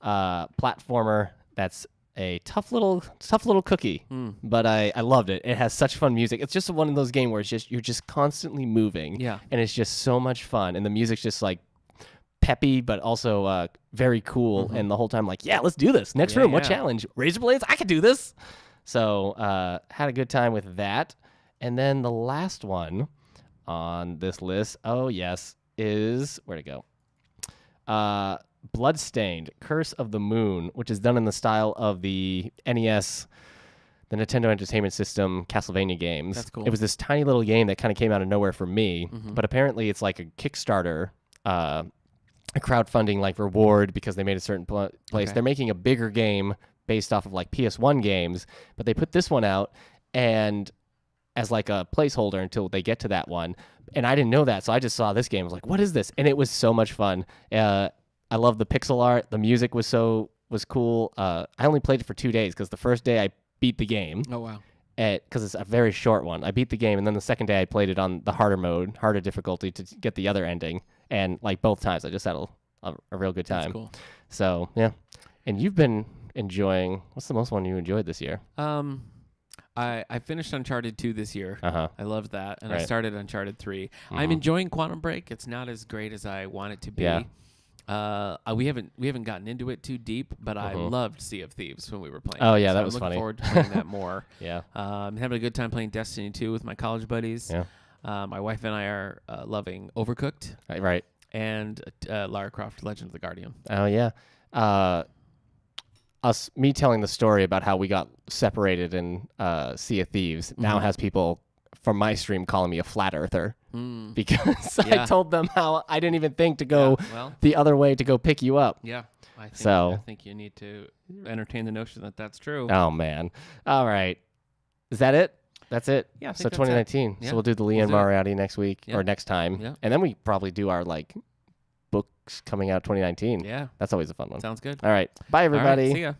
platformer that's a tough little cookie, but I loved it. It has such fun music. It's just one of those games where you're just constantly moving, Yeah. and it's just so much fun. And the music's just like peppy, but also very cool. And the whole time, like, yeah, let's do this. Next room, what yeah. challenge? Razor blades? I could do this. So had a good time with that. And then the last one on this list, oh yes, is where'd it go? Bloodstained, Curse of the Moon, which is done in the style of the NES, the Nintendo Entertainment System Castlevania games. That's cool. It was this tiny little game that kind of came out of nowhere for me, but apparently it's like a Kickstarter, a crowdfunding like reward because they made a certain place. Okay. They're making a bigger game based off of like PS1 games, but they put this one out and as like a placeholder until they get to that one. And I didn't know that, so I just saw this game. I was like, what is this? And it was so much fun. I love the pixel art. The music was cool. I only played it for 2 days because the first day I beat the game. Oh, wow. Because it's a very short one. I beat the game, and then the second day I played it on the harder difficulty to get the other ending. And like both times, I just had a real good time. That's cool. So, yeah. And you've been enjoying, what's the most one you enjoyed this year? I finished Uncharted 2 this year. Uh-huh. I loved that, and I Right. started Uncharted 3. I'm enjoying Quantum Break. It's not as great as I want it to be. Yeah. We haven't gotten into it too deep, but I loved Sea of Thieves when we were playing. Oh, it, yeah, so that I'm was looking funny. forward to playing that more. Yeah. I'm having a good time playing Destiny 2 with my college buddies. Yeah. My wife and I are loving Overcooked Right. and Lara Croft: Legend of the Guardian. Oh, yeah. Me telling the story about how we got separated in Sea of Thieves now has people from my stream calling me a flat earther because I Yeah. told them how I didn't even think to go Yeah, well, the other way to go pick you up. yeah. I So- think you need to entertain the notion that that's true. Oh, man. All right. Is that it? That's it? Yeah, I So think that's it. 2019. Yeah. So we'll do the We'll Leanne do it. Moriarty next week Yeah. or next time. Yeah. And then we probably do our like books coming out 2019. Yeah, That's always a fun one. sounds good. All right. Bye, All right, everybody. see ya.